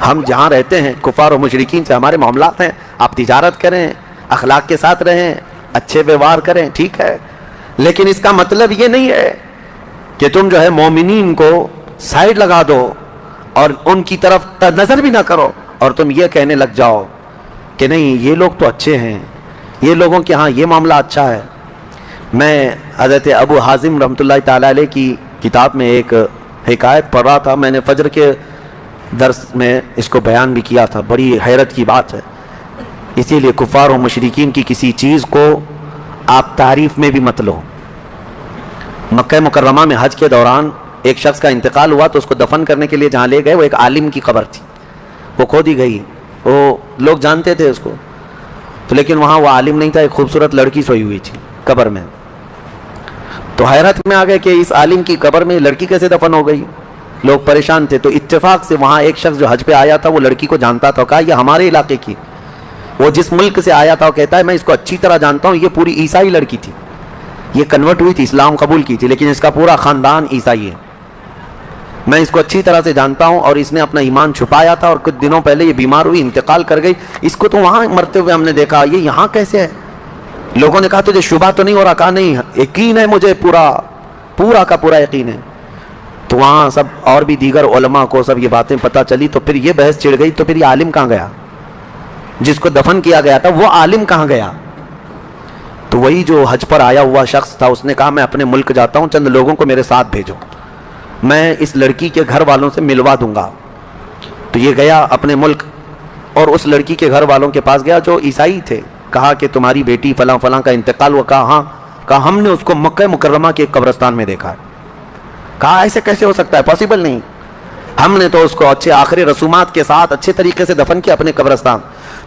हम जहाँ रहते हैं कुफार और मुशरिकीन से हमारे मामलात हैं, आप तिजारत करें, अखलाक के साथ रहें, अच्छे व्यवहार करें, ठीक है, लेकिन इसका मतलब ये नहीं है कि तुम जो है मोमिनीन को साइड लगा दो और उनकी तरफ नजर भी ना करो और तुम ये कहने लग जाओ कि नहीं ये लोग तो अच्छे हैं, ये लोगों के यहाँ ये मामला अच्छा है। मैं हज़रत अबू हाजिम रहमतुल्लाह ताला अलैह की किताब में एक हिकायत पढ़ रहा था, मैंने फजर के दर्स में इसको बयान भी किया था, बड़ी हैरत की बात है। इसीलिए कुफार और मुशरिकीन की किसी चीज़ को आप तारीफ में भी मत लो। मक्का मुकर्रमा में हज के दौरान एक शख्स का इंतकाल हुआ तो उसको दफन करने के लिए जहाँ ले गए वो एक आलिम की कब्र थी, वो खोदी गई, वो लोग जानते थे उसको तो, लेकिन वहाँ वो आलिम नहीं था, एक खूबसूरत लड़की सोई हुई थी कब्र में। तो हैरत में आ गए कि इस आलिम की कब्र में लड़की कैसे दफन हो गई, लोग परेशान थे। तो इत्तेफाक से वहाँ एक शख्स जो हज पे आया था वो लड़की को जानता था, कहा ये हमारे इलाके की, वो जिस मुल्क से आया था वो कहता है मैं इसको अच्छी तरह जानता हूँ, ये पूरी ईसाई लड़की थी, ये कन्वर्ट हुई थी, इस्लाम कबूल की थी, लेकिन इसका पूरा ख़ानदान ईसाई है, मैं इसको अच्छी तरह से जानता हूँ और इसने अपना ईमान छुपाया था और कुछ दिनों पहले ये बीमार हुई, इंतकाल कर गई, इसको तो वहाँ मरते हुए हमने देखा, ये यहाँ कैसे है। लोगों ने कहा तुझे शुबा तो नहीं हो रहा, कहा नहीं यकीन है मुझे, पूरा का पूरा यकीन है। तो वहाँ सब और भी दीगर उलमा को सब ये बातें पता चली, तो फिर ये बहस छिड़ गई, तो फिर ये आलिम कहाँ गया, जिसको दफन किया गया था वो आलिम कहाँ गया। तो वही जो हज पर आया हुआ शख्स था उसने कहा मैं अपने मुल्क जाता हूँ, चंद लोगों को मेरे साथ भेजो, मैं इस लड़की के घर वालों से मिलवा दूंगा। तो ये गया अपने मुल्क और उस लड़की के घर वालों के पास गया जो ईसाई थे, कहा कि तुम्हारी बेटी फलां फलां का इंतकाल हुआ, कहा हाँ, कहा हमने उसको मक्का मुकर्रमा के एक कब्रिस्तान में देखा है। कहा ऐसे कैसे हो सकता है, पॉसिबल नहीं, हमने तो उसको अच्छे आखिरी रसूमात के साथ अच्छे तरीके से दफन किया अपने कब्रिस्तान।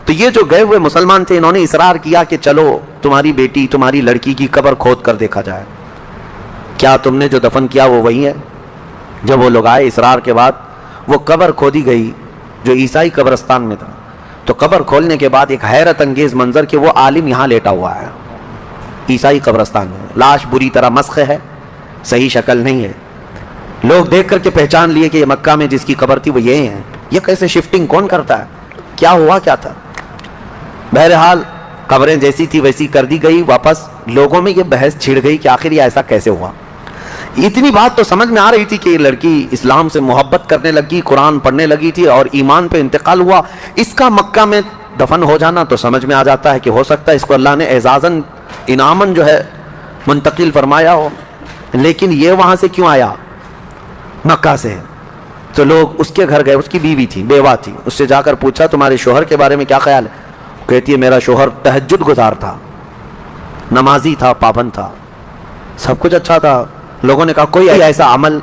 तो ये जो गए हुए मुसलमान थे इन्होंने इसरार किया कि चलो तुम्हारी बेटी तुम्हारी लड़की की कब्र खोद कर देखा जाए, क्या तुमने जो दफन किया वो वही है। जब वो लोग आए इसरार के बाद वो कब्र खोदी गई जो ईसाई कब्रिस्तान में था। तो कब्र खोलने के बाद एक हैरत अंगेज मंजर कि वो आलिम यहाँ लेटा हुआ है ईसाई कब्रिस्तान में, लाश बुरी तरह मस्ख है, सही शक्ल नहीं है। लोग देख करके पहचान लिए कि ये मक्का में जिसकी कब्र थी वो ये है, ये कैसे शिफ्टिंग कौन करता है, क्या हुआ क्या था। बहरहाल कब्रें जैसी थी वैसी कर दी गई वापस। लोगों में ये बहस छिड़ गई कि आखिर ये ऐसा कैसे हुआ। इतनी बात तो समझ में आ रही थी कि ये लड़की इस्लाम से मोहब्बत करने लगी, कुरान पढ़ने लगी थी और ईमान पे इंतकाल हुआ, इसका मक्का में दफन हो जाना तो समझ में आ जाता है कि हो सकता है इसको अल्लाह ने एजाजन इनामन जो है मुंतकिल फरमाया हो। लेकिन ये वहाँ से क्यों आया मक्का से। तो लोग उसके घर गए, उसकी बीवी थी, बेवा थी, उससे जाकर पूछा तुम्हारे शोहर के बारे में क्या ख्याल है। कहती है मेरा शोहर तहज्जुद गुजार था, नमाजी था, पाबंद था, सब कुछ अच्छा था। लोगों ने कहा कोई ऐसा अमल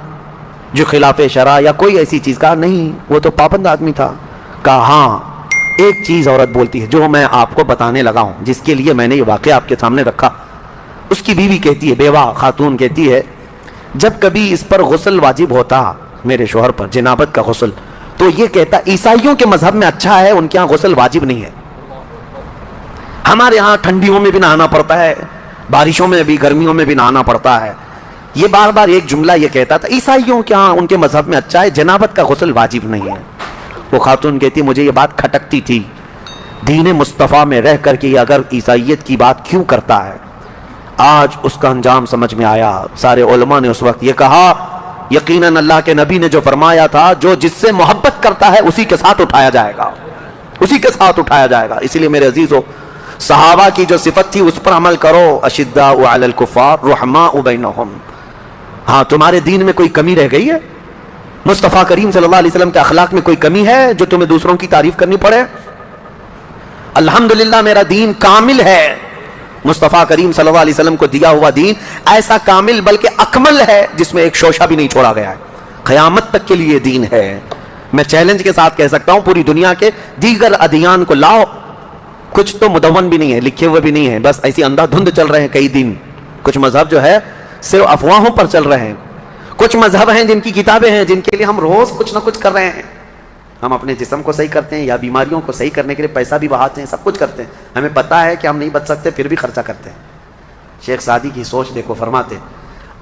जो खिलाफ शरा या कोई ऐसी चीज़, कहा नहीं वो तो पाबंद आदमी था। कहा हाँ एक चीज़ औरत बोलती है जो मैं आपको बताने लगा हूँ, जिसके लिए मैंने ये वाक़या आपके सामने रखा। उसकी बीवी कहती है, बेवा खातून कहती है जब कभी इस पर गुस्ल वाजिब होता मेरे शोहर पर, जनाबत का गुस्ल, तो ये कहता ईसाइयों के मजहब में अच्छा है, उनके यहाँ गुस्ल वाजिब नहीं है, हमारे यहाँ ठंडियों में भी नहाना पड़ता है, बारिशों में भी, गर्मियों में भी नहाना पड़ता है। ये बार बार एक जुमला ये कहता था, ईसाइयों के यहाँ उनके मजहब में अच्छा है, जनाबत का गुस्ल वाजिब नहीं है। वो खातून कहती मुझे ये बात खटकती थी, दीन मुस्तफ़ा में रह करके अगर ईसाइयत की बात क्यों करता है। आज उसका अंजाम समझ में आया। सारे उलमा ने उस वक्त ये कहा यकीनन अल्लाह के नबी ने जो फरमाया था जो जिससे मोहब्बत करता है उसी के साथ उठाया जाएगा, उसी के साथ उठाया जाएगा। इसीलिए मेरे अजीजों सहाबा की जो सिफत थी उस पर अमल करो, अशिद्दाउ अलल कुफ़ार रुहमाउ बैनहुम। हाँ तुम्हारे दीन में कोई कमी रह गई है, मुस्तफ़ा करीम सल्लल्लाहु अलैहि वसल्लम के अखलाक में कोई कमी है जो तुम्हें दूसरों की तारीफ करनी पड़े। अल्हम्दुलिल्लाह मेरा दीन कामिल है, मुस्तफ़ा करीम सल्लल्लाहु अलैहि वसल्लम को दिया हुआ दीन ऐसा कामिल बल्कि अकमल है जिसमें एक शोशा भी नहीं छोड़ा गया है, क़यामत तक के लिए दीन है। मैं चैलेंज के साथ कह सकता हूं पूरी दुनिया के दीगर अदियान को लाओ, कुछ तो मुदव्वन भी नहीं है, लिखे हुए भी नहीं है, बस ऐसी अंधाधुंध चल रहे हैं कई दिन। कुछ मजहब जो है सिर्फ अफवाहों पर चल रहे हैं, कुछ मजहब हैं जिनकी किताबें हैं जिनके लिए हम रोज कुछ ना कुछ कर रहे हैं। हम अपने जिस्म को सही करते हैं या बीमारियों को सही करने के लिए पैसा भी बहाते हैं, सब कुछ करते हैं, हमें पता है कि हम नहीं बच सकते फिर भी खर्चा करते हैं। शेख सादी की सोच देखो, फरमाते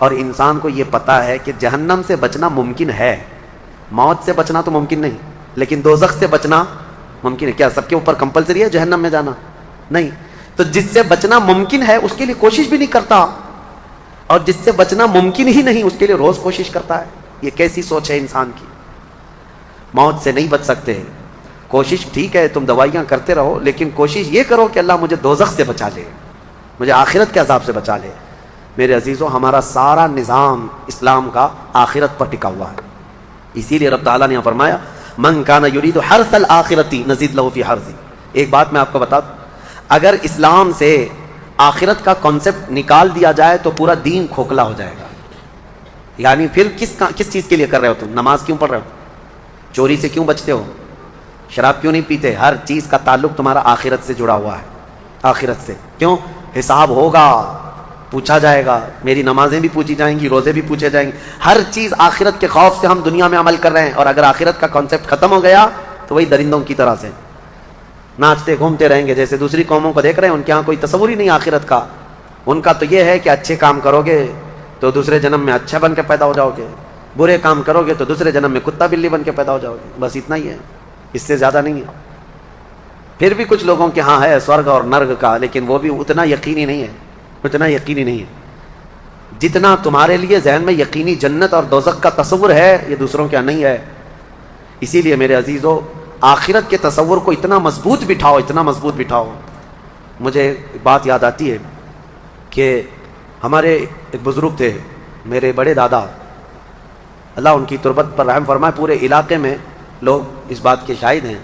और इंसान को ये पता है कि जहन्नम से बचना मुमकिन है, मौत से बचना तो मुमकिन नहीं। लेकिन दोज़ख से बचना मुमकिन है। क्या सबके ऊपर कंपलसरी है जहन्नम में जाना? नहीं। तो जिससे बचना मुमकिन है उसके लिए कोशिश भी नहीं करता, और जिससे बचना मुमकिन ही नहीं उसके लिए रोज कोशिश करता है। ये कैसी सोच है इंसान की? मौत से नहीं बच सकते, कोशिश ठीक है, तुम दवाइयां करते रहो, लेकिन कोशिश ये करो कि अल्लाह मुझे दोज़ख से बचा ले, मुझे आखिरत के अज़ाब से बचा ले। मेरे अजीज़ों, हमारा सारा निज़ाम इस्लाम का आखिरत पर टिका हुआ है। इसीलिए रब ताला ने फरमाया, मन काना युरीदु हर्सल आखिरती नज़ीद लहू फी हर्ज़ी। एक बात मैं आपको बता दूं, अगर इस्लाम से आखिरत का कॉन्सेप्ट निकाल दिया जाए तो पूरा दीन खोखला हो जाएगा। यानी फिर किस चीज़ के लिए कर रहे हो तुम? नमाज क्यों पढ़ रहे हो? चोरी से क्यों बचते हो? शराब क्यों नहीं पीते? हर चीज़ का ताल्लुक तुम्हारा आखिरत से जुड़ा हुआ है, आखिरत से। क्यों? हिसाब होगा, पूछा जाएगा, मेरी नमाजें भी पूछी जाएंगी, रोज़े भी पूछे जाएंगे, हर चीज़ आखिरत के खौफ से हम दुनिया में अमल कर रहे हैं। और अगर आखिरत का कॉन्सेप्ट ख़त्म हो गया तो वही दरिंदों की तरह से नाचते घूमते रहेंगे। जैसे दूसरी कौमों को देख रहे हैं, उनके यहाँ कोई तस्वुर ही नहीं आखिरत का। उनका तो ये है कि अच्छे काम करोगे तो दूसरे जन्म में अच्छा बन के पैदा हो जाओगे, बुरे काम करोगे तो दूसरे जन्म में कुत्ता बिल्ली बन के पैदा हो जाओगे। बस इतना ही है, इससे ज़्यादा नहीं है। फिर भी कुछ लोगों के यहाँ है स्वर्ग और नर्क का, लेकिन वो भी उतना यकीनी नहीं है, उतना यकीनी नहीं है जितना तुम्हारे लिए जहन में यकीनी जन्नत और दोज़ख का तस्वुर है, ये दूसरों के यहाँ नहीं है। इसीलिए मेरे अजीज़ों, आखिरत के तस्वुर को इतना मजबूत बिठाओ, इतना मजबूत बिठाओ। मुझे बात याद आती है कि हमारे एक बुज़ुर्ग थे, मेरे बड़े दादा, अल्लाह उनकी तुरबत पर रहम फरमाए। पूरे इलाके में लोग इस बात के शाहिद हैं,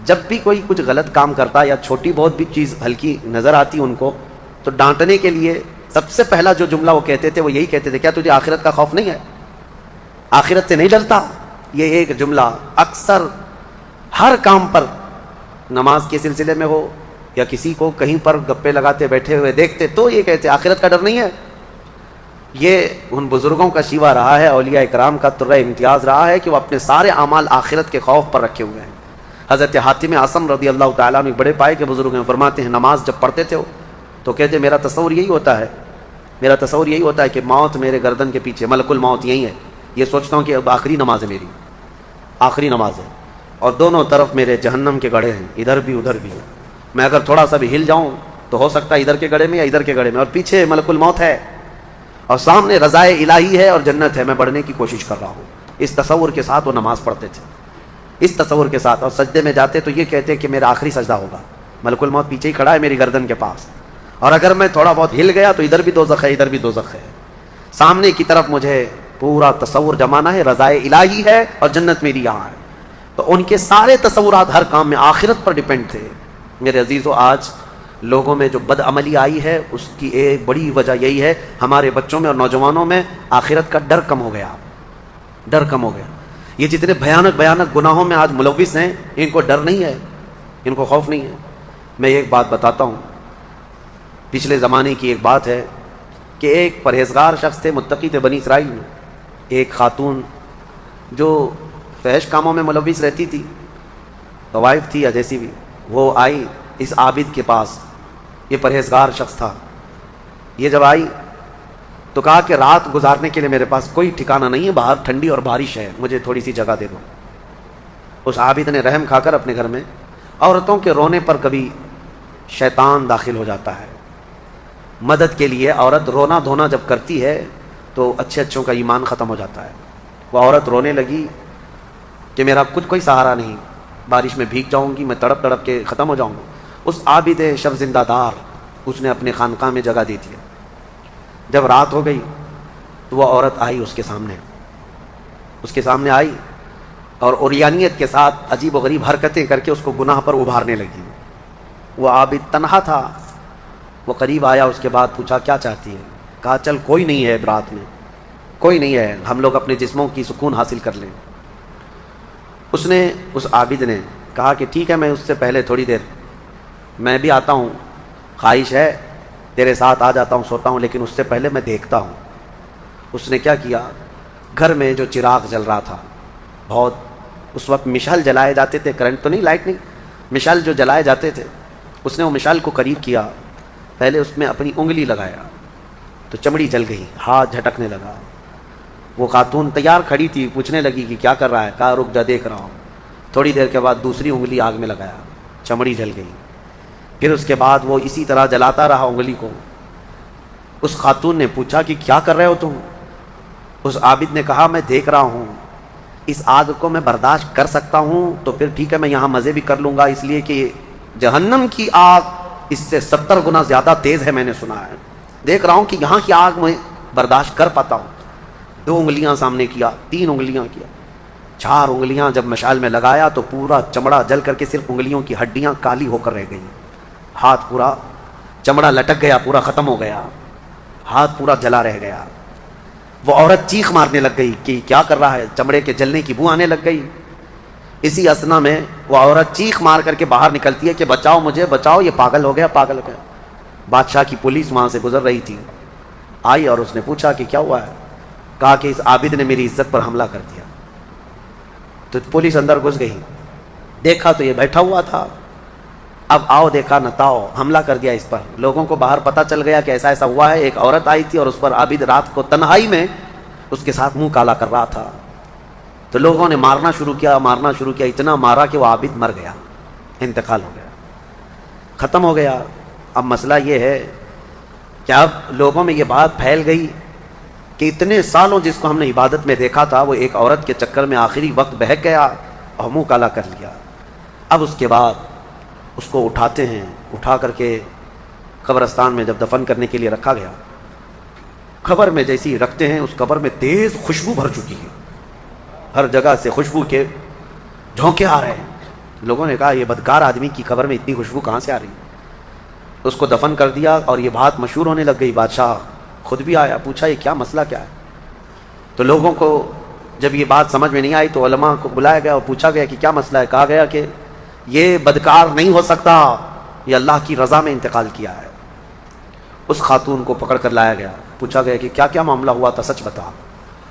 जब भी कोई कुछ गलत काम करता या छोटी बहुत भी चीज़ हल्की नज़र आती उनको, तो डांटने के लिए सबसे पहला जो जुमला वो कहते थे, वो यही कहते थे, क्या तुझे आखिरत का खौफ नहीं है? आखिरत से नहीं डरता? ये एक जुमला अक्सर हर काम पर, नमाज के सिलसिले में हो या किसी को कहीं पर गप्पे लगाते बैठे हुए देखते तो ये कहते आखिरत का डर नहीं है। ये उन बुज़ुर्गों का शिवा रहा है, औलिया इकराम का तुर्रा इम्तियाज़ रहा है कि वो अपने सारे अमाल आखिरत के खौफ पर रखे हुए हैं। हज़रत हातिम आसम रज़ी अल्लाह तआला अन्हु बड़े पाए के बुज़ुर्ग हैं, फरमाते हैं नमाज जब पढ़ते थे तो कहते मेरा तस्वुर यही होता है, मेरा तस्वुर यही होता है कि मौत मेरे गर्दन के पीछे, मलकुल मौत यही है। ये सोचता हूँ कि अब आखिरी नमाज है मेरी, आखिरी नमाज है, और दोनों तरफ मेरे जहन्नम के गड़े हैं, इधर भी उधर भी। मैं अगर थोड़ा सा भी हिल जाऊँ तो हो सकता है इधर के गड़े में या इधर के गड़े में, और पीछे मलकुल मौत है और सामने रज़ाए इलाही है और जन्नत है। मैं बढ़ने की कोशिश कर रहा हूँ। इस तस्वुर के साथ वो नमाज़ पढ़ते थे, इस तस्वुर के साथ। और सजदे में जाते तो ये कहते कि मेरा आखिरी सजदा होगा, मलकुल मौत पीछे ही खड़ा है मेरी गर्दन के पास, और अगर मैं थोड़ा बहुत हिल गया तो इधर भी दोज़ख है, इधर भी दोज़ख है। सामने की तरफ मुझे पूरा तस्वुर जमाना है, रज़ाए इलाही है और जन्नत मेरी यहाँ है। तो उनके सारे तस्वुरात हर काम में आखिरत पर डिपेंड थे। मेरे अजीज़ों, आज लोगों में जो बदअमली आई है उसकी एक बड़ी वजह यही है, हमारे बच्चों में और नौजवानों में आखिरत का डर कम हो गया, डर कम हो गया। ये जितने भयानक भयानक गुनाहों में आज मुलविस हैं, इनको डर नहीं है, इनको खौफ नहीं है। मैं एक बात बताता हूँ, पिछले ज़माने की एक बात है कि एक परहेजगार शख्स थे, मुत्तकी थे बनी इसराइल में। एक खातून जो फहश कामों में मुलविस रहती थी, तो वाइफ थी या जैसी भी, वो आई इस आबिद के पास, ये परहेजगार शख्स था। ये जब आई तो कहा कि रात गुजारने के लिए मेरे पास कोई ठिकाना नहीं है, बाहर ठंडी और बारिश है, मुझे थोड़ी सी जगह दे दो। उस आबिद ने रहम खाकर अपने घर में औरतों के रोने पर कभी शैतान दाखिल हो जाता है। मदद के लिए औरत रोना धोना जब करती है तो अच्छे अच्छों का ईमान ख़त्म हो जाता है। वो औरत रोने लगी कि मेरा कुछ कोई सहारा नहीं, बारिश में भीग जाऊंगी, मैं तड़प तड़प के ख़त्म हो जाऊंगा। उस आबिद शब जिंदादार उसने अपने खानका में जगह दे दिया। जब रात हो गई तो वह औरत आई उसके सामने आई और उरियानियत के साथ अजीब व गरीब हरकतें करके उसको गुनाह पर उभारने लगी। वो आबिद तन्हा था, वो करीब आया, उसके बाद पूछा क्या चाहती है? कहा चल कोई नहीं है, रात में कोई नहीं है, हम लोग अपने जिस्मों की सुकून हासिल कर लें। उसने, उस आबिद ने कहा कि ठीक है, मैं उससे पहले थोड़ी देर मैं भी आता हूँ, ख्वाहिश है तेरे साथ आ जाता हूँ, सोता हूँ, लेकिन उससे पहले मैं देखता हूँ। उसने क्या किया, घर में जो चिराग जल रहा था, बहुत उस वक्त मिशाल जलाए जाते थे, करंट तो नहीं, लाइट नहीं, मिशाल जो जलाए जाते थे, उसने वो मिशाल को करीब किया, पहले उसमें अपनी उंगली लगाया तो चमड़ी जल गई, हाथ झटकने लगा। वो खातून तैयार खड़ी थी, पूछने लगी कि क्या कर रहा है? कहा रुक जा, देख रहा हूँ। थोड़ी देर के बाद दूसरी उंगली आग में लगाया, चमड़ी जल गई। फिर उसके बाद वो इसी तरह जलाता रहा उंगली को। उस खातून ने पूछा कि क्या कर रहे हो तुम? उस आबिद ने कहा मैं देख रहा हूँ, इस आग को मैं बर्दाश्त कर सकता हूँ तो फिर ठीक है, मैं यहाँ मज़े भी कर लूँगा, इसलिए कि जहन्नम की आग इससे 70 गुना ज़्यादा तेज़ है, मैंने सुना है। देख रहा हूँ कि यहाँ की आग मैं बर्दाश्त कर पाता हूँ। 2 उंगलियाँ सामने किया, 3 उंगलियाँ किया, 4 उंगलियाँ जब मशाल में लगाया तो पूरा चमड़ा जल करके सिर्फ उंगलियों की हड्डियाँ काली होकर रह गई। हाथ पूरा चमड़ा लटक गया, पूरा ख़त्म हो गया, हाथ पूरा जला रह गया। वो औरत चीख मारने लग गई कि क्या कर रहा है, चमड़े के जलने की बू आने लग गई। इसी असना में वो औरत चीख मार करके बाहर निकलती है कि बचाओ मुझे, बचाओ, ये पागल हो गया, पागल हो गया। बादशाह की पुलिस वहाँ से गुजर रही थी, आई और उसने पूछा कि क्या हुआ है? कहा कि इस आबिद ने मेरी इज्जत पर हमला कर दिया। तो पुलिस अंदर घुस गई, देखा तो ये बैठा हुआ था। अब आओ देखा नताओ, हमला कर दिया इस पर। लोगों को बाहर पता चल गया कि ऐसा ऐसा हुआ है। एक औरत आई थी और उस पर आबिद रात को तन्हाई में उसके साथ मुंह काला कर रहा था। तो लोगों ने मारना शुरू किया, इतना मारा कि वो आबिद मर गया, इंतकाल हो गया, ख़त्म हो गया। अब मसला ये है कि अब लोगों में ये बात फैल गई कि इतने सालों जिसको हमने इबादत में देखा था वो एक औरत के चक्कर में आखिरी वक्त बहक गया और मुँह काला कर लिया। अब उसके बाद उसको उठाते हैं, उठा करके कब्रस्तान में जब दफन करने के लिए रखा गया, कब्र में जैसे ही रखते हैं उस कब्र में तेज़ खुशबू भर चुकी है, हर जगह से खुशबू के झोंके आ रहे हैं। लोगों ने कहा ये बदकार आदमी की कब्र में इतनी खुशबू कहाँ से आ रही? उसको दफन कर दिया और ये बात मशहूर होने लग गई। बादशाह खुद भी आया, पूछा ये क्या मसला क्या है? तो लोगों को जब ये बात समझ में नहीं आई तो उलमा को बुलाया गया और पूछा गया कि क्या मसला है। कहा गया कि ये बदकार नहीं हो सकता, ये अल्लाह की रज़ा में इंतकाल किया है। उस खातून को पकड़ कर लाया गया, पूछा गया कि क्या क्या मामला हुआ था, सच बता।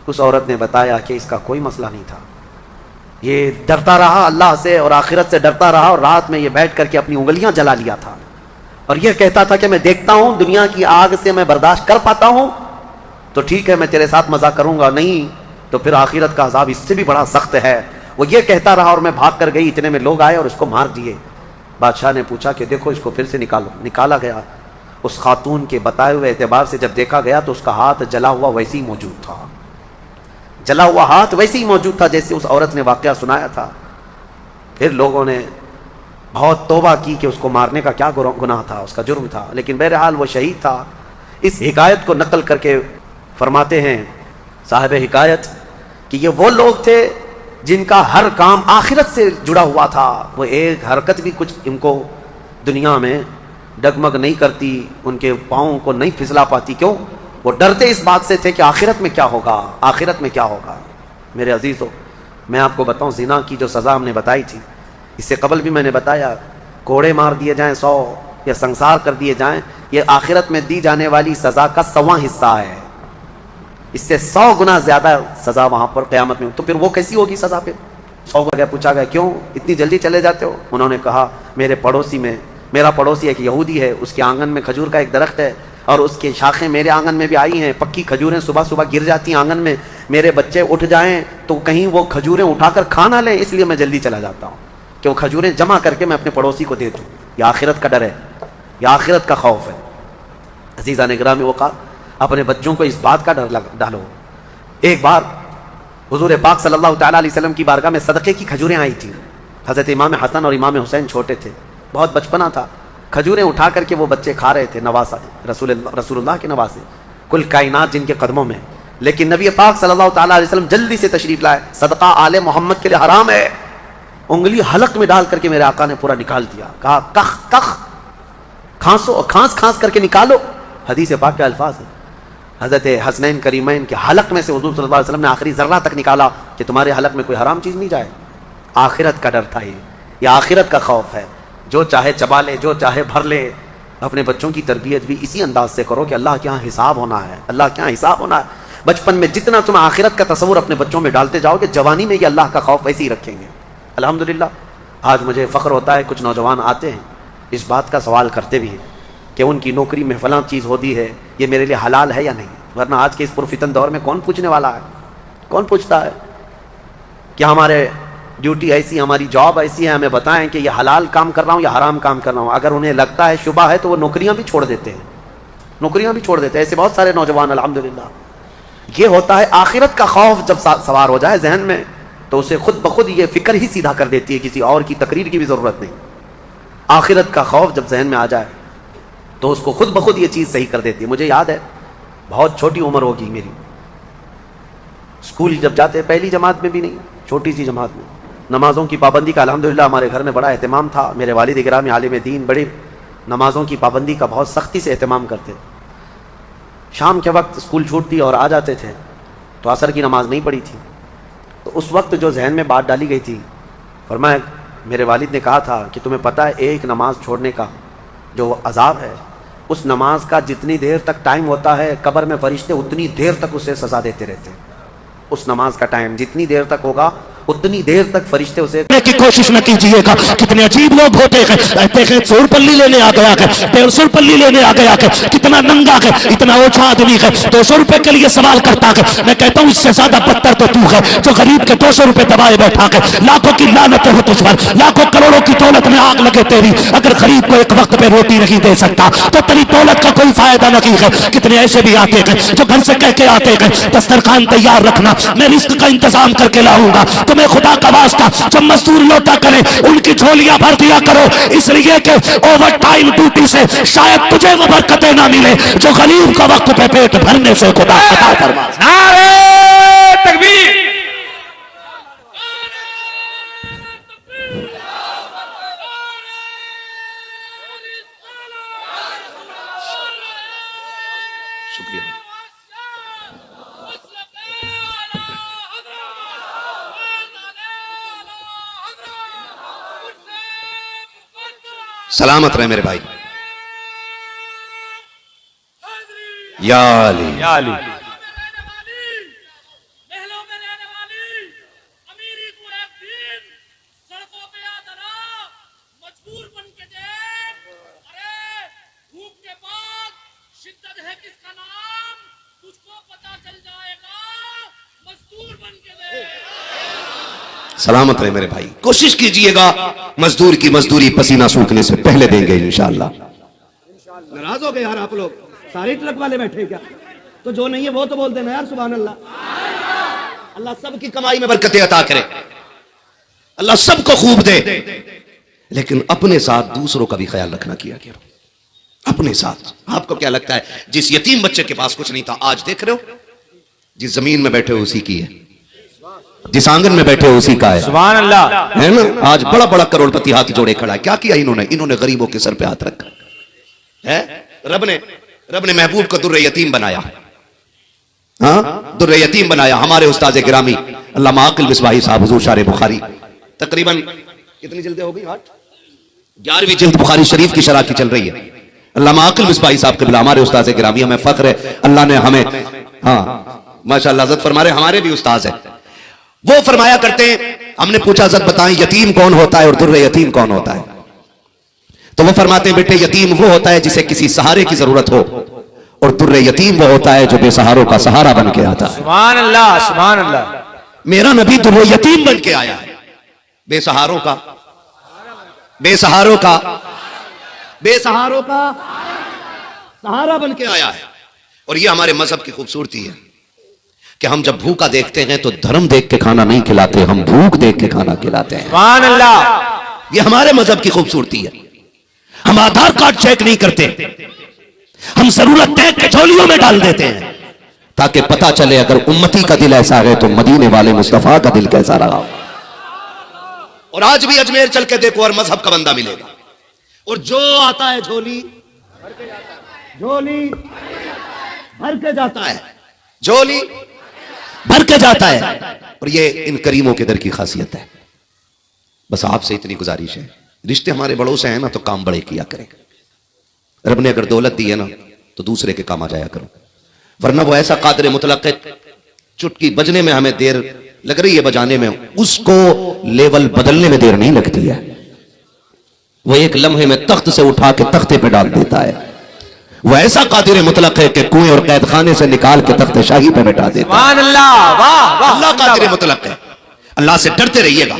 उस औरत ने बताया कि इसका कोई मसला नहीं था, ये डरता रहा अल्लाह से और आखिरत से डरता रहा और रात में ये बैठ करके अपनी उंगलियां जला लिया था और यह कहता था कि मैं देखता हूं दुनिया की आग से मैं बर्दाश्त कर पाता हूं तो ठीक है, मैं तेरे साथ मजा करूंगा, नहीं तो फिर आखिरत का अजाब इससे भी बड़ा सख्त है। वो ये कहता रहा और मैं भाग कर गई, इतने में लोग आए और उसको मार दिए। बादशाह ने पूछा कि देखो इसको फिर से निकालो। निकाला गया, उस खातून के बताए हुए एतबार से जब देखा गया तो उसका हाथ जला हुआ वैसे ही मौजूद था, जला हुआ हाथ वैसे ही मौजूद था जैसे उस औरत ने वाकया सुनाया था। फिर लोगों ने बहुत तौबा की कि उसको मारने का क्या गुनाह था, उसका जुर्म था, लेकिन बहरहाल वो शहीद था। इस हिकायत को नकल करके फरमाते हैं साहिब हिकायत कि ये वो लोग थे जिनका हर काम आखिरत से जुड़ा हुआ था। वो एक हरकत भी कुछ इनको दुनिया में डगमग नहीं करती, उनके पाँव को नहीं फिसला पाती। क्यों? वो डरते इस बात से थे कि आखिरत में क्या होगा, आखिरत में क्या होगा। मेरे अजीज़ों, मैं आपको बताऊं, ज़िना की जो सज़ा हमने बताई थी, इससे कबल भी मैंने बताया, कोड़े मार दिए जाएं 100 या संसार कर दिए जाएं, ये आखिरत में दी जाने वाली सज़ा का 100वां हिस्सा है। इससे 100 गुना ज़्यादा सज़ा वहाँ पर क़यामत में। तो फिर वो कैसी होगी सज़ा? पे 100 गया। पूछा गया क्यों इतनी जल्दी चले जाते हो? उन्होंने कहा मेरे पड़ोसी में, मेरा पड़ोसी एक यहूदी है, उसके आंगन में खजूर का एक दरख्त है और उसकी शाखें मेरे आंगन में भी आई हैं, पक्की खजूरें सुबह सुबह गिर जाती हैं आंगन में, मेरे बच्चे उठ जाएं तो कहीं वो खजूरें उठाकर खा ना लें, इसलिए मैं जल्दी चला जाता हूँ कि वो खजूरें जमा करके मैं अपने पड़ोसी को दे दूँ। यह आखिरत का डर है, यह आखिरत का खौफ है। अज़ीज़ा ने गिरामी, वो कहा अपने बच्चों को इस बात का डर डालो। एक बार हुजूर पाक सल्लल्लाहु तआला अलैहि वसल्लम की बारगाह में सदक़े की खजूरें आई थी। हज़रत इमाम हसन और इमाम हुसैन छोटे थे, बहुत बचपना था। खजूरें उठा करके वो बच्चे खा रहे थे, नवासा रसूलुल्लाह के नवासे, कुल कायनात जिनके कदमों में। लेकिन नबी पाक सल्लल्लाहु तआला अलैहि वसल्लम जल्दी से तशरीफ लाए, सदका आले मोहम्मद के लिए हराम है। उंगली हलक में डाल करके मेरे आका ने पूरा निकाल दिया, कहा कख कख, खांसो, खांस खांस करके निकालो। हदीस पाक के अल्फाज है। हज़रत हसनैन करीमैन के हलक में से हुज़ूर सल्लल्लाहु अलैहि वसल्लम ने आखिरी ज़र्रा तक निकाला कि तुम्हारे हलक में कोई हराम चीज़ नहीं जाए। आखिरत का डर था ये आखिरत का खौफ है। जो चाहे चबा ले, जो चाहे भर ले। अपने बच्चों की तरबियत भी इसी अंदाज से करो कि अल्लाह के यहाँ हिसाब होना है, अल्लाह के यहाँ हिसाब होना है। बचपन में जितना तुम आखिरत का तस्वुर अपने बच्चों में डालते जाओगे, जवानी में ये अल्लाह का खौफ वैसे ही रखेंगे। अल्हम्दुलिल्लाह आज मुझे फ़ख्र होता है, कुछ नौजवान आते हैं इस बात का सवाल करते भी हैं कि उनकी नौकरी में फलां चीज़ होती है, ये मेरे लिए हलाल है या नहीं। वरना आज के इस पुरफितन दौर में कौन पूछने वाला है? कौन पूछता है कि हमारे ड्यूटी ऐसी, हमारी जॉब ऐसी है, हमें बताएं कि ये हलाल काम कर रहा हूँ या हराम काम कर रहा हूँ। अगर उन्हें लगता है शुबा है तो वो नौकरियां भी छोड़ देते हैं, नौकरियां भी छोड़ देते हैं। ऐसे बहुत सारे नौजवान अल्हम्दुलिल्लाह। ये होता है आखिरत का खौफ जब सवार हो जाए जहन में, तो उसे खुद ब खुद ये फिक्र ही सीधा कर देती है, किसी और की तकरीर की भी ज़रूरत नहीं। आखिरत का खौफ जब जहन में आ जाए तो उसको खुद ब खुद ये चीज़ सही कर देती है। मुझे याद है, बहुत छोटी उम्र होगी मेरी, स्कूल जब जाते, पहली जमात में भी नहीं, छोटी सी जमात में, नमाज़ों की पाबंदी का अल्हम्दुलिल्लाह हमारे घर में बड़ा एहतमाम था। मेरे वालिद इकराम आलिम दीन बड़े नमाज़ों की पाबंदी का बहुत सख्ती से एहतमाम करते। शाम के वक्त स्कूल छूटती और आ जाते थे तो असर की नमाज नहीं पढ़ी थी। तो उस वक्त जो जहन में बात डाली गई थी, फरमाया, मेरे वालिद ने कहा था कि तुम्हें पता है एक नमाज छोड़ने का जो अजाब है, उस नमाज का जितनी देर तक टाइम होता है कब्र में फरिश्ते उतनी देर तक उसे सज़ा देते रहते हैं। उस नमाज का टाइम जितनी देर तक होगा उतनी देर तक फरिश्ते उसे की कोशिश न कीजिएगा। कितने अजीब लोग होते हैं, कहते हैं 100 पल्ली लेने आ गया है, 150 पल्ली लेने आ गया है, कितना नंगा है, इतना ओछा आदमी है, 200 रुपए के लिए सवाल करता है। मैं कहता हूं इससे ज्यादा बदतर तो तू है जो गरीब के 200 रुपए दबाए बैठा है। लाखों की लानत हो तुझ पर, लाखों करोड़ों की दौलत में आग लगे तेरी, अगर गरीब को एक वक्त पे रोटी नहीं दे सकता तो तेरी दौलत का कोई फायदा नहीं है। कितने ऐसे भी आते हैं जो घर से कह के आते हैं, दस्तरखान तैयार रखना, मैं रिस्क का इंतजाम करके लाऊंगा। तुम्हें खुदा का वास्ता जब मजदूर लौटा करें उनकी झोलियां भर दिया करो, इसलिए कि ओवर टाइम ड्यूटी से शायद तुझे वो बरकतें ना मिले जो गरीब का वक्त पे पेट भरने से खुदा अता फरमा। नारे तकबीर। शुक्रिया। सलामत रहे मेरे भाई। या अली, या अली। सलामत रहे मेरे भाई। कोशिश कीजिएगा मजदूर की मजदूरी पसीना सूखने से पहले देंगे इंशाअल्लाह। नाराज हो गए यार आप लोग, सारे ट्रक वाले बैठे क्या? तो जो नहीं है वो तो बोल देना यार सुभान अल्लाह। अल्लाह सबकी कमाई में बरकतें अता करे, अल्लाह सबको खूब दे, लेकिन अपने साथ दूसरों का भी ख्याल रखना किया करो। अपने साथ आपको क्या लगता है, जिस यतीम बच्चे के पास कुछ नहीं था, आज देख रहे हो जिस जमीन में बैठे हो उसी की है, जिस आंगन में बैठे हो उसी का है। सुभान अल्लाह, है ना? आज बड़ा बड़ा करोड़पति हाथ जोड़े खड़ा है। क्या किया इन्होंने गरीबों के सर पे हाथ रखा है। रब ने महबूब को दुर्रे यतीम बनाया। हाँ, दुर्रे यतीम बनाया। हमारे उस्ताद गिरामी अल्लामा आकिल मिसबाही साहब हुजूर शारे बुखारी, तकरीबन कितनी जिल्दें हो गई? 11वीं जिल्द बुखारी शरीफ की शरह की चल रही है। अल्लामा आकिल मिसबाही साहब के बिला हमारे उस्ताद गिरामी, हमें फख्र है, अल्लाह ने हमें, हाँ माशाअल्लाह, इज्जत फरमा रहे, हमारे भी उस्ताद है। वो फरमाया करते हैं, हमने पूछा जब बताएं यतीम कौन होता है और दुर्रे यतीम कौन होता है? तो वो फरमाते हैं, बेटे यतीम वो होता है जिसे किसी सहारे की जरूरत हो, और दुर्रे यतीम वो होता है जो बेसहारों का सहारा बन के आता है। सुभान अल्लाह, सुभान अल्लाह। मेरा नबी दुर्रे यतीम बन के आया है, बेसहारों का सहारा बन के आया है। और ये हमारे मजहब की खूबसूरती है कि हम जब भूखा देखते हैं तो धर्म देख के खाना नहीं खिलाते, हम भूख देख के खाना खिलाते हैं। सुभान अल्लाह। ये हमारे मजहब की खूबसूरती है। हम आधार कार्ड चेक नहीं करते, हम जरूरत देख के झोलियों में डाल देते हैं ताकि पता चले अगर उम्मती का दिल ऐसा है तो मदीने वाले मुस्तफा का दिल कैसा रहा। और आज भी अजमेर चल के देखो और मजहब का बंदा मिलेगा, और जो आता है झोली भर के जाता है, झोली भर के जाता है। और ये इन करीमों के दर की खासियत है। बस आपसे इतनी गुजारिश है, रिश्ते हमारे बड़ों से हैं ना तो काम बड़े किया करें। रब ने अगर दौलत दी है ना तो दूसरे के काम आ जाया करो, वरना वो ऐसा कादिर मुतलक है, चुटकी बजने में हमें देर लग रही है बजाने में, उसको लेवल बदलने में देर नहीं लगती है। वो एक लम्हे में तख्त से उठा के तख्ते पे डाल देता है। वो ऐसा कादिर मुतलक है कि कुएं और कैद खाने से निकाल के तख्त शाही पे बैठा देता है। सुभान अल्लाह, वाह वाह। अल्लाह कादिर मुतलक है। अल्लाह से डरते रहिएगा।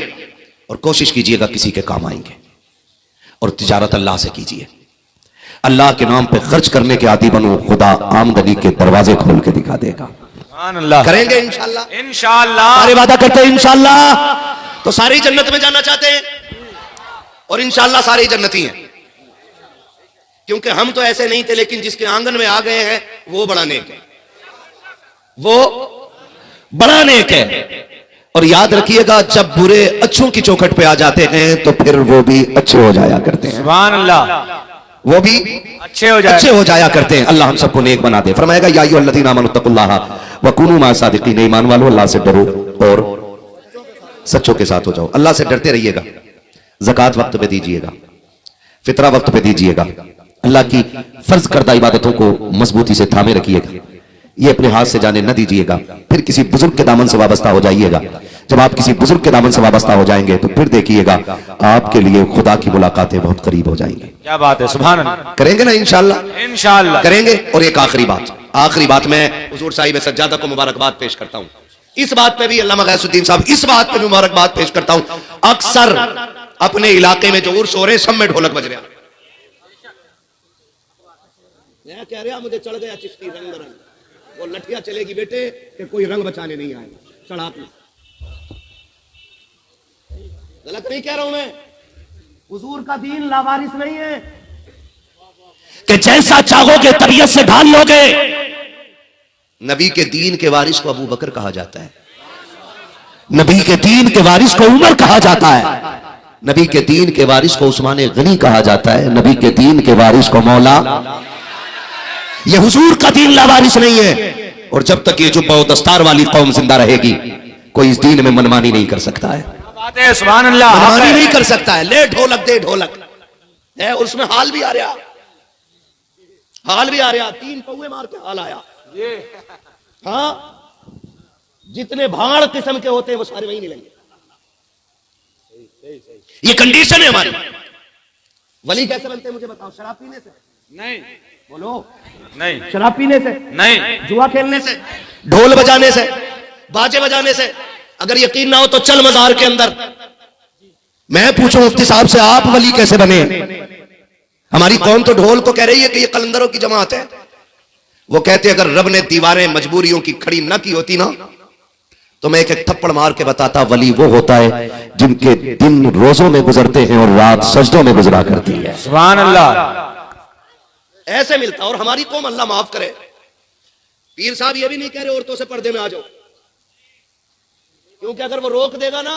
और कोशिश कीजिएगा किसी के काम आएंगे। और तिजारत अल्लाह से कीजिए, अल्लाह के नाम पे खर्च करने के आदी बनो, खुदा आमदनी के दरवाजे खोल के दिखा देगा। सुभान अल्लाह। करेंगे इंशाअल्लाह, इंशाअल्लाह। सारे वादा करते हैं इंशाअल्लाह। तो सारी जन्नत में जाना चाहते हैं और इंशाअल्लाह सारे जन्नती हैं, क्योंकि हम तो ऐसे नहीं थे, लेकिन जिसके आंगन में आ गए हैं वो बड़ा नेक है, वो बड़ा नेक है। और याद रखिएगा, जब बुरे अच्छों की चौखट पे आ जाते हैं तो फिर वो भी अच्छे हो जाया करते हैं। सुभान अल्लाह। वो भी अच्छे हो जाया करते हैं। अल्लाह हम सबको नेक बना दे। फरमाएगा या अय्युहल्लज़ीना आमनुत्तकुल्लाह व कुनू माअस सादिकीन, ईमान वालों अल्लाह से डरो और सच्चों के साथ हो जाओ। अल्लाह से डरते रहिएगा, ज़कात वक्त पे दीजिएगा, फितरा वक्त पे दीजिएगा, अल्लाह की फर्ज करदा इबादतों को मजबूती से थामे रखिएगा, ये अपने हाथ से जाने न दीजिएगा। फिर किसी बुजुर्ग के दामन से वाबस्ता हो जाइएगा। जब आप किसी बुजुर्ग के दामन से वाबस्ता हो जाएंगे तो फिर देखिएगा आपके लिए खुदा की मुलाकातें बहुत करीब हो जाएंगी। क्या बात है, सुभान अल्लाह। करेंगे ना इंशाअल्लाह? इंशाअल्लाह करेंगे। और एक आखिरी बात मैं हुजूर साहिब सज्जादा को मुबारकबाद पेश करता हूं। इस बात पे भी अल्लामा गैसुद्दीन साहब, इस बात पे भी मुबारकबाद पेश करता हूं। अक्सर अपने इलाके में जो उर्स हो रहे, सब में ढोलक बज रहा। मैं कह रहा मुझे चढ़ गया चिश्ती रंग रंग, वो लठिया चलेगी बेटे कि कोई रंग बचाने नहीं आएगा। चढ़ात में गलत नहीं कह रहा हूं मैं। हुजूर का दीन लावारिस नहीं है कि जैसा चाहोगे तबीयत से ढाल लोगे। नबी के दीन के वारिस को अबू बकर कहा जाता है, नबी के दीन के वारिस को उमर कहा जाता है, नबी के दीन के वारिस को उस्मान गनी कहा जाता है, नबी के दीन के वारिस को मौला। ये हुजूर का दीन लावारिस नहीं है। और जब तक ये जुब्बा और दस्तार वाली कौम जिंदा रहेगी, कोई इस दीन में मनमानी नहीं कर सकता है। बात है, सुभान अल्लाह। मनमानी नहीं कर सकता है। ले ढोलक दे ढोलक है, और उसमें हाल भी आ रहा, हाल भी आ रहा, 3 पौवे मार के हाल आया। हाँ, जितने भाड़ किस्म के होते हैं वो सारे वही मिलेंगे। ये कंडीशन है हमारी। वली कैसे बनते हैं मुझे बताओ? शराब पीने से नहीं, बोलो नहीं, शराब पीने से नहीं, जुआ खेलने से, ढोल बजाने से, बाजे बजाने से। अगर यकीन ना हो तो चल मजार के अंदर। मैं पूछूं मुफ्ती साहब से, आप वली कैसे बने? हमारी कौम तो ढोल को कह रही है कि ये कलंदरों की जमात है। वो कहते अगर रब ने दीवारें मजबूरियों की खड़ी ना की होती ना, तो मैं एक एक थप्पड़ मार के बताता, वली वो होता है जिनके दिन रोजों में गुजरते हैं और रात सजदों में गुजरा करती है। सुभान अल्लाह। ऐसे मिलता। और हमारी कौम, अल्लाह माफ करे, पीर साहब ये भी नहीं कह रहे औरतों से पर्दे में आ जाओ, क्योंकि अगर वो रोक देगा ना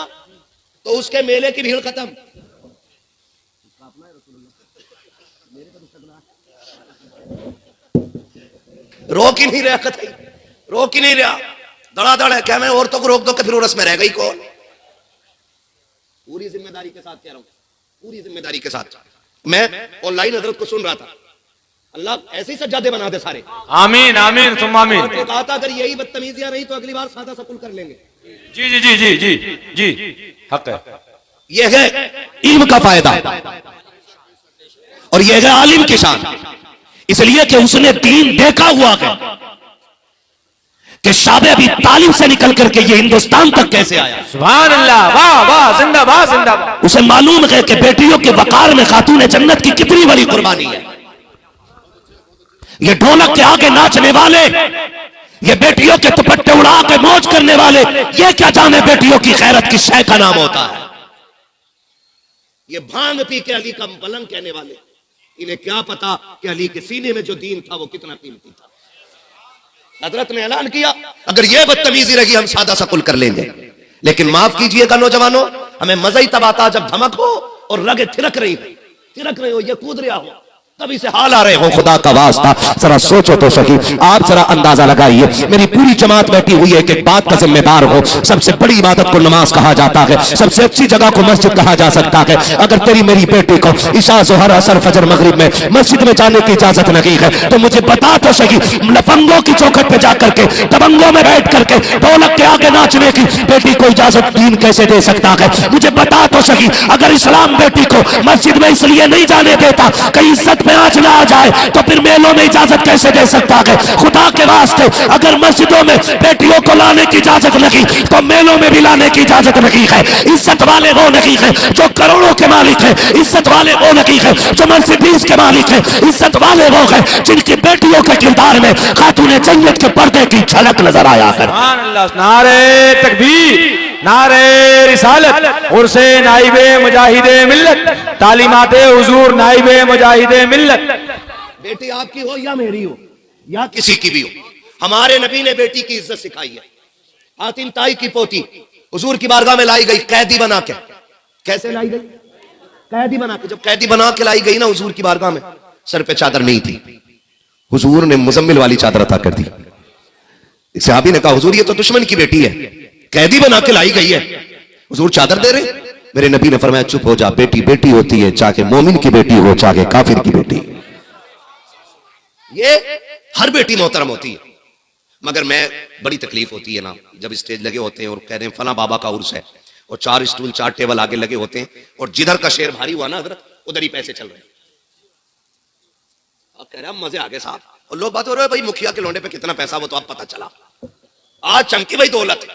तो उसके मेले की भीड़ खत्म। रोक ही नहीं रहा, कतई रोक ही नहीं रहा। धड़ाधड़ है। क्या मैं औरतों को रोक दो कि फिर रस्म में रह गई कौन? पूरी जिम्मेदारी के साथ कह रहा हूं, पूरी जिम्मेदारी के साथ। मैं ऑनलाइन हजरत को सुन रहा था, अल्लाह ऐसे ही सज्जादे बना दे सारे। आमीन आमीन तुम आमीन। तो कहा था अगर यही बदतमीजियां रही तो अगली बार सादा सकुल कर लेंगे। जी जी जी जी जी जी, हक है। यह है इल्म का फायदा और यह है आलिम की शान। इसलिए कि उसने दीन देखा हुआ है कि शाबे अभी तालीम से निकल करके ये हिंदुस्तान तक कैसे आया। सुभान अल्लाह, वाह वाह, जिंदाबाद जिंदाबाद। उसे मालूम है कि बेटियों के वकार में खातून जन्नत की कितनी बड़ी कुर्बानी है। ये ढोलक के आगे नाचने वाले, ये बेटियों के दुपट्टे उड़ा के मौज करने वाले, ये क्या जाने बेटियों की खैरत की शय का नाम होता है। ये भांग पी के अली का पलंग कहने वाले, इन्हें क्या पता कि अली के सीने में जो दीन था वो कितना कीमती था। हजरत ने ऐलान किया अगर ये बदतमीजी रही हम सादा सकुल कर लेंगे। लेकिन माफ कीजिएगा नौजवानों, हमें मजा ही तब आता जब धमक हो और रगे थिरक रही हो, ये कूद रहा हो, तभी से हाल आ रहे हो। खुदा का वास्ता जरा सोचो तो सही, आप जरा अंदाजा लगाइए। मेरी पूरी जमात बैठी हुई है, एक बात का जिम्मेदार हो। सबसे बड़ी इबादत को नमाज कहा जाता है, सबसे अच्छी जगह को मस्जिद कहा जा सकता है। अगर तेरी मेरी बेटी को इशा जोहर असर फजर मगरिब में मस्जिद में जाने की इजाजत नहीं है तो मुझे बता तो सही, लफंगों की चौखट पे जाकर के, दबंगों में बैठ करके ढोलक के आगे नाचने की बेटी को इजाजत दीन कैसे दे सकता है? मुझे बता तो सही। अगर इस्लाम बेटी को मस्जिद में इसलिए नहीं जाने देता कि इज्जत पे आँच ना आ जाए तो फिर मेलों में इजाजत कैसे दे सकता है? खुदा के वास्ते अगर मस्जिदों में बेटियों को लाने की इजाजत लगी तो मेलों में भी लाने की इजाजत नहीं है। इज्जत वाले वो नहीं है जो करोड़ों के मालिक है, इज्जत वाले वो नहीं है जो मर्सिडीज के मालिक है, इज्जत वाले वो है जिनकी बेटियों के किरदार में खातूने जन्नत के पर्दे की झलक नजर आया कर। सुभान अल्लाह। नारे तकबीर, नारे रिसालत, उर्से नाइबे मुजाहिदे मिल्लत, तालीमाते हुजूर नाइबे मुजाहिदे मिल्लत। बेटी आपकी हो या मेरी हो या किसी की भी हो, हमारे नबी ने बेटी की इज्जत सिखाई है। हातिम ताई की पोती हुजूर की बारगाह में लाई गई कैदी बना के। कैसे लाई गई? कैदी बना के। जब कैदी बना के लाई गई ना हुजूर की बारगाह में, सर पे चादर नहीं थी, हुजूर ने मुजम्मिल वाली चादर अता कर दी। सहाबी ने कहा हुजूर ये तो दुश्मन की बेटी है, कैदी बना के लाई गई है, हुजूर चादर दे रहे? मेरे नबी ने फरमाया चुप हो जा, बेटी बेटी होती है, चाहे मोमिन की बेटी हो चाहे काफिर की बेटी। ये हर बेटी मोहतरम होती है, मगर मैं बड़ी तकलीफ होती है ना जब स्टेज लगे होते हैं और कह रहे हैं फला बाबा का उर्स है और 4 स्टूल 4 टेबल आगे लगे होते हैं और जिधर का शेर भारी हुआ ना हजरत उधर ही पैसे चल रहे हैं। आप कह रहे हैं मजे आगे साहब, और लोग बात हो रहे हैं भाई मुखिया के लोंडे पे कितना पैसा, वो तो आप पता चला। आज चमकी भाई दौलत,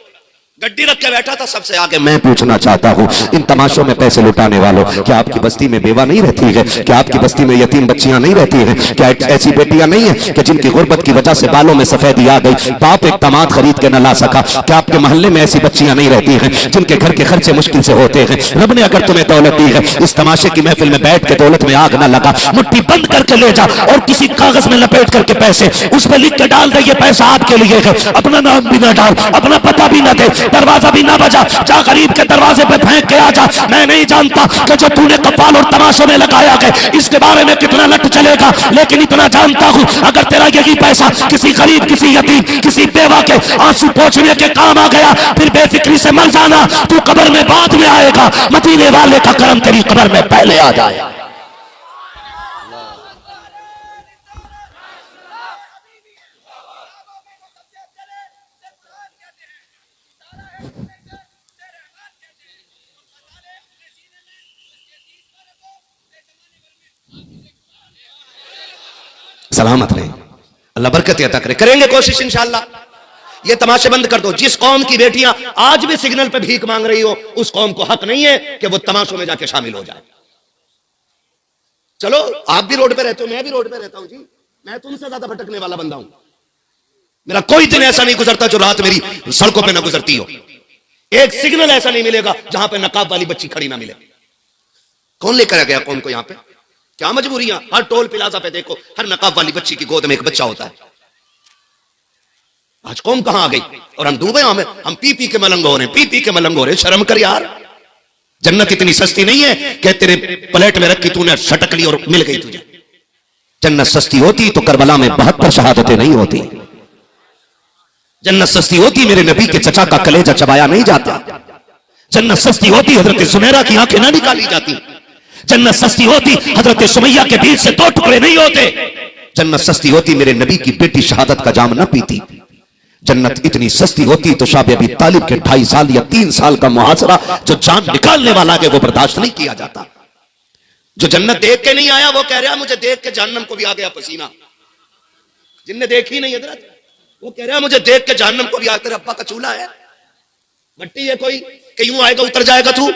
गड्डी रख के बैठा था सबसे आगे। मैं पूछना चाहता हूँ इन तमाशों में पैसे लुटाने वालों, क्या आपकी बस्ती में बेवा नहीं रहती है? क्या आपकी बस्ती में यतीम बच्चियां नहीं रहती हैं? क्या ऐसी बेटियां नहीं है कि जिनकी गुर्बत की वजह से बालों में सफेदी आ गई, बाप एक दामाद खरीद के न ला सका? क्या आपके मोहल्ले में ऐसी बच्चियां नहीं रहती हैं जिनके घर के खर्चे मुश्किल से होते हैं? रब ने अगर तुम्हें दौलत दी है, इस तमाशे की महफिल में बैठ के दौलत में आग न लगा, मुट्ठी बंद करके ले जा और किसी कागज में लपेट करके पैसे उस पर लिख के डाल दे ये पैसा आपके लिए है। अपना नाम भी ना डाल, अपना पता भी ना दे, दरवाजा भी ना बजा, जा गरीब के दरवाजे पे फेंक के आ जा। मैं नहीं जानता कि जो तूने कपाल और तमाशों में लगाया है इसके बारे में कितना लट चलेगा, लेकिन इतना जानता हूं अगर तेरा यही पैसा किसी गरीब, किसी यतीम, किसी बेवा के आंसू पोंछने के काम आ गया, फिर बेफिक्री से मर जाना, तू कब्र में बाद में आएगा, मदीने वाले का करम तेरी कब्र में पहले आ जाए। सलामत रहे, अल्लाह बरकत अता करे। करेंगे कोशिश इंशाअल्लाह। ये तमाशे बंद कर दो। जिस कौम की बेटियां आज भी सिग्नल पे भीख मांग रही हो उस कौम को हक नहीं है कि वो तमाशों में जाके शामिल हो जाए। चलो आप भी रोड पे रहते हो, मैं भी रोड पे रहता हूं जी, मैं तुमसे ज्यादा भटकने वाला बंदा हूं। मेरा कोई दिन ऐसा नहीं गुजरता जो रात मेरी सड़कों पे ना गुजरती हो। एक सिग्नल ऐसा नहीं मिलेगा जहां पे नकाब वाली बच्ची खड़ी ना मिले। कौन लेकर गया कौम को यहां पे? क्या मजबूरियां? हर टोल प्लाजा पे देखो हर नकाब वाली बच्ची की गोद में एक बच्चा होता है। आज कौम कहां आ गई? और हम डूबे, हम पी पी के मलंग हो रहे हैं, पी पी के मलंग हो रहे हैं। शर्म कर यार, जन्नत इतनी सस्ती नहीं है कि तेरे प्लेट में रखी तूने सटक ली और मिल गई तुझे। जन्नत सस्ती होती तो करबला में 72 शहादतें नहीं होती। जन्नत सस्ती होती मेरे नबी के चचा का कलेजा चबाया नहीं जाता। जन्नत सस्ती होती हजरत सुनैरा की आंखें ना निकाली जाती। जन्नत सस्ती होती हजरत सुमैया के बीच से 2 टुकड़े नहीं होते। जन्नत सस्ती होती मेरे नबी की बेटी शहादत का जाम ना पीती। जन्नत इतनी सस्ती होती तो शायद अभी तालिब के 2.5 साल या 3 साल का मुहासरा जो जान निकालने वाला है वो बर्दाश्त नहीं किया जाता। जो जन्नत देख के नहीं आया वो कह रहा मुझे देख के जहन्नम को भी आ गया पसीना। जिनने देखी नहीं हजरत वो कह रहा मुझे देख के जहन्नम को भी आ, तेरे अब्बा का चूल्हा है, मट्टी है कोई कि यूं आएगा उतर जाएगा तू।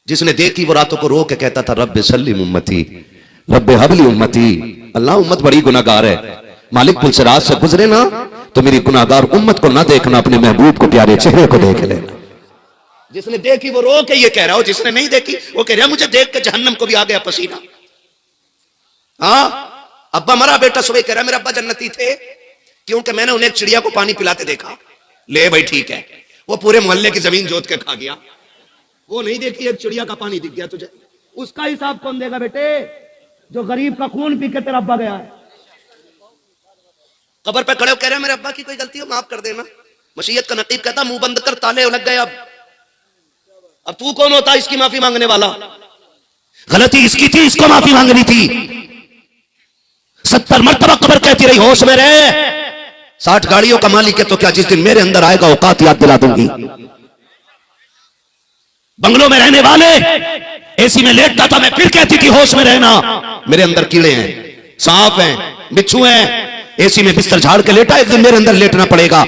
जिसने देखी वो रातों को रो के कहता था रब्बे सल्लिम उम्मती, रब्बे हबली उम्मती। अल्लाह उम्मत बड़ी गुनाहगार है, मालिक पुलसरात से गुजरे ना तो मेरी गुनाहगार उम्मत को ना देखना, अपने महबूब को प्यारे चेहरे को देख लेना। जिसने देखी वो रो के ये कह रहा हो, जिसने नहीं देखी वो कह रहा मुझे देख के जहन्नम को भी आ गया पसीना। हाँ अब्बा मरा, बेटा सुबह कह रहा मेरे अब्बा जन्नती थे क्योंकि मैंने उन्हें एक चिड़िया को पानी पिलाते देखा। ले भाई ठीक है, वो पूरे मोहल्ले की जमीन जोत के खा गया। वो नहीं देखी एक चिड़िया का पानी दिख गया तुझे, उसका हिसाब कौन देगा बेटे? जो गरीब का खून पी के तेरा अब्बा गया है। कब्र पे खड़े हो कह रहे मेरे अब्बा की कोई गलती हो माफ कर देना। मशीयत का नकीब कहता मुंह बंद कर, ताले लग गए। अब तू कौन होता इसकी माफी मांगने वाला? गलती इसकी थी, इसको माफी मांगनी थी। 70 मरतबा कब्र कहती रही होश में रहे। 60 गाड़ियों का मालिक है तो क्या जिस दिन मेरे अंदर आएगा औकात याद दिला दूंगी। बंगलों में रहने वाले, एसी में लेटता था, मैं फिर कहती थी होश में रहना, मेरे अंदर कीड़े हैं, सांप हैं, बिच्छू हैं, एसी में बिस्तर झाड़ के लेटा, एक दिन मेरे अंदर लेटना पड़ेगा।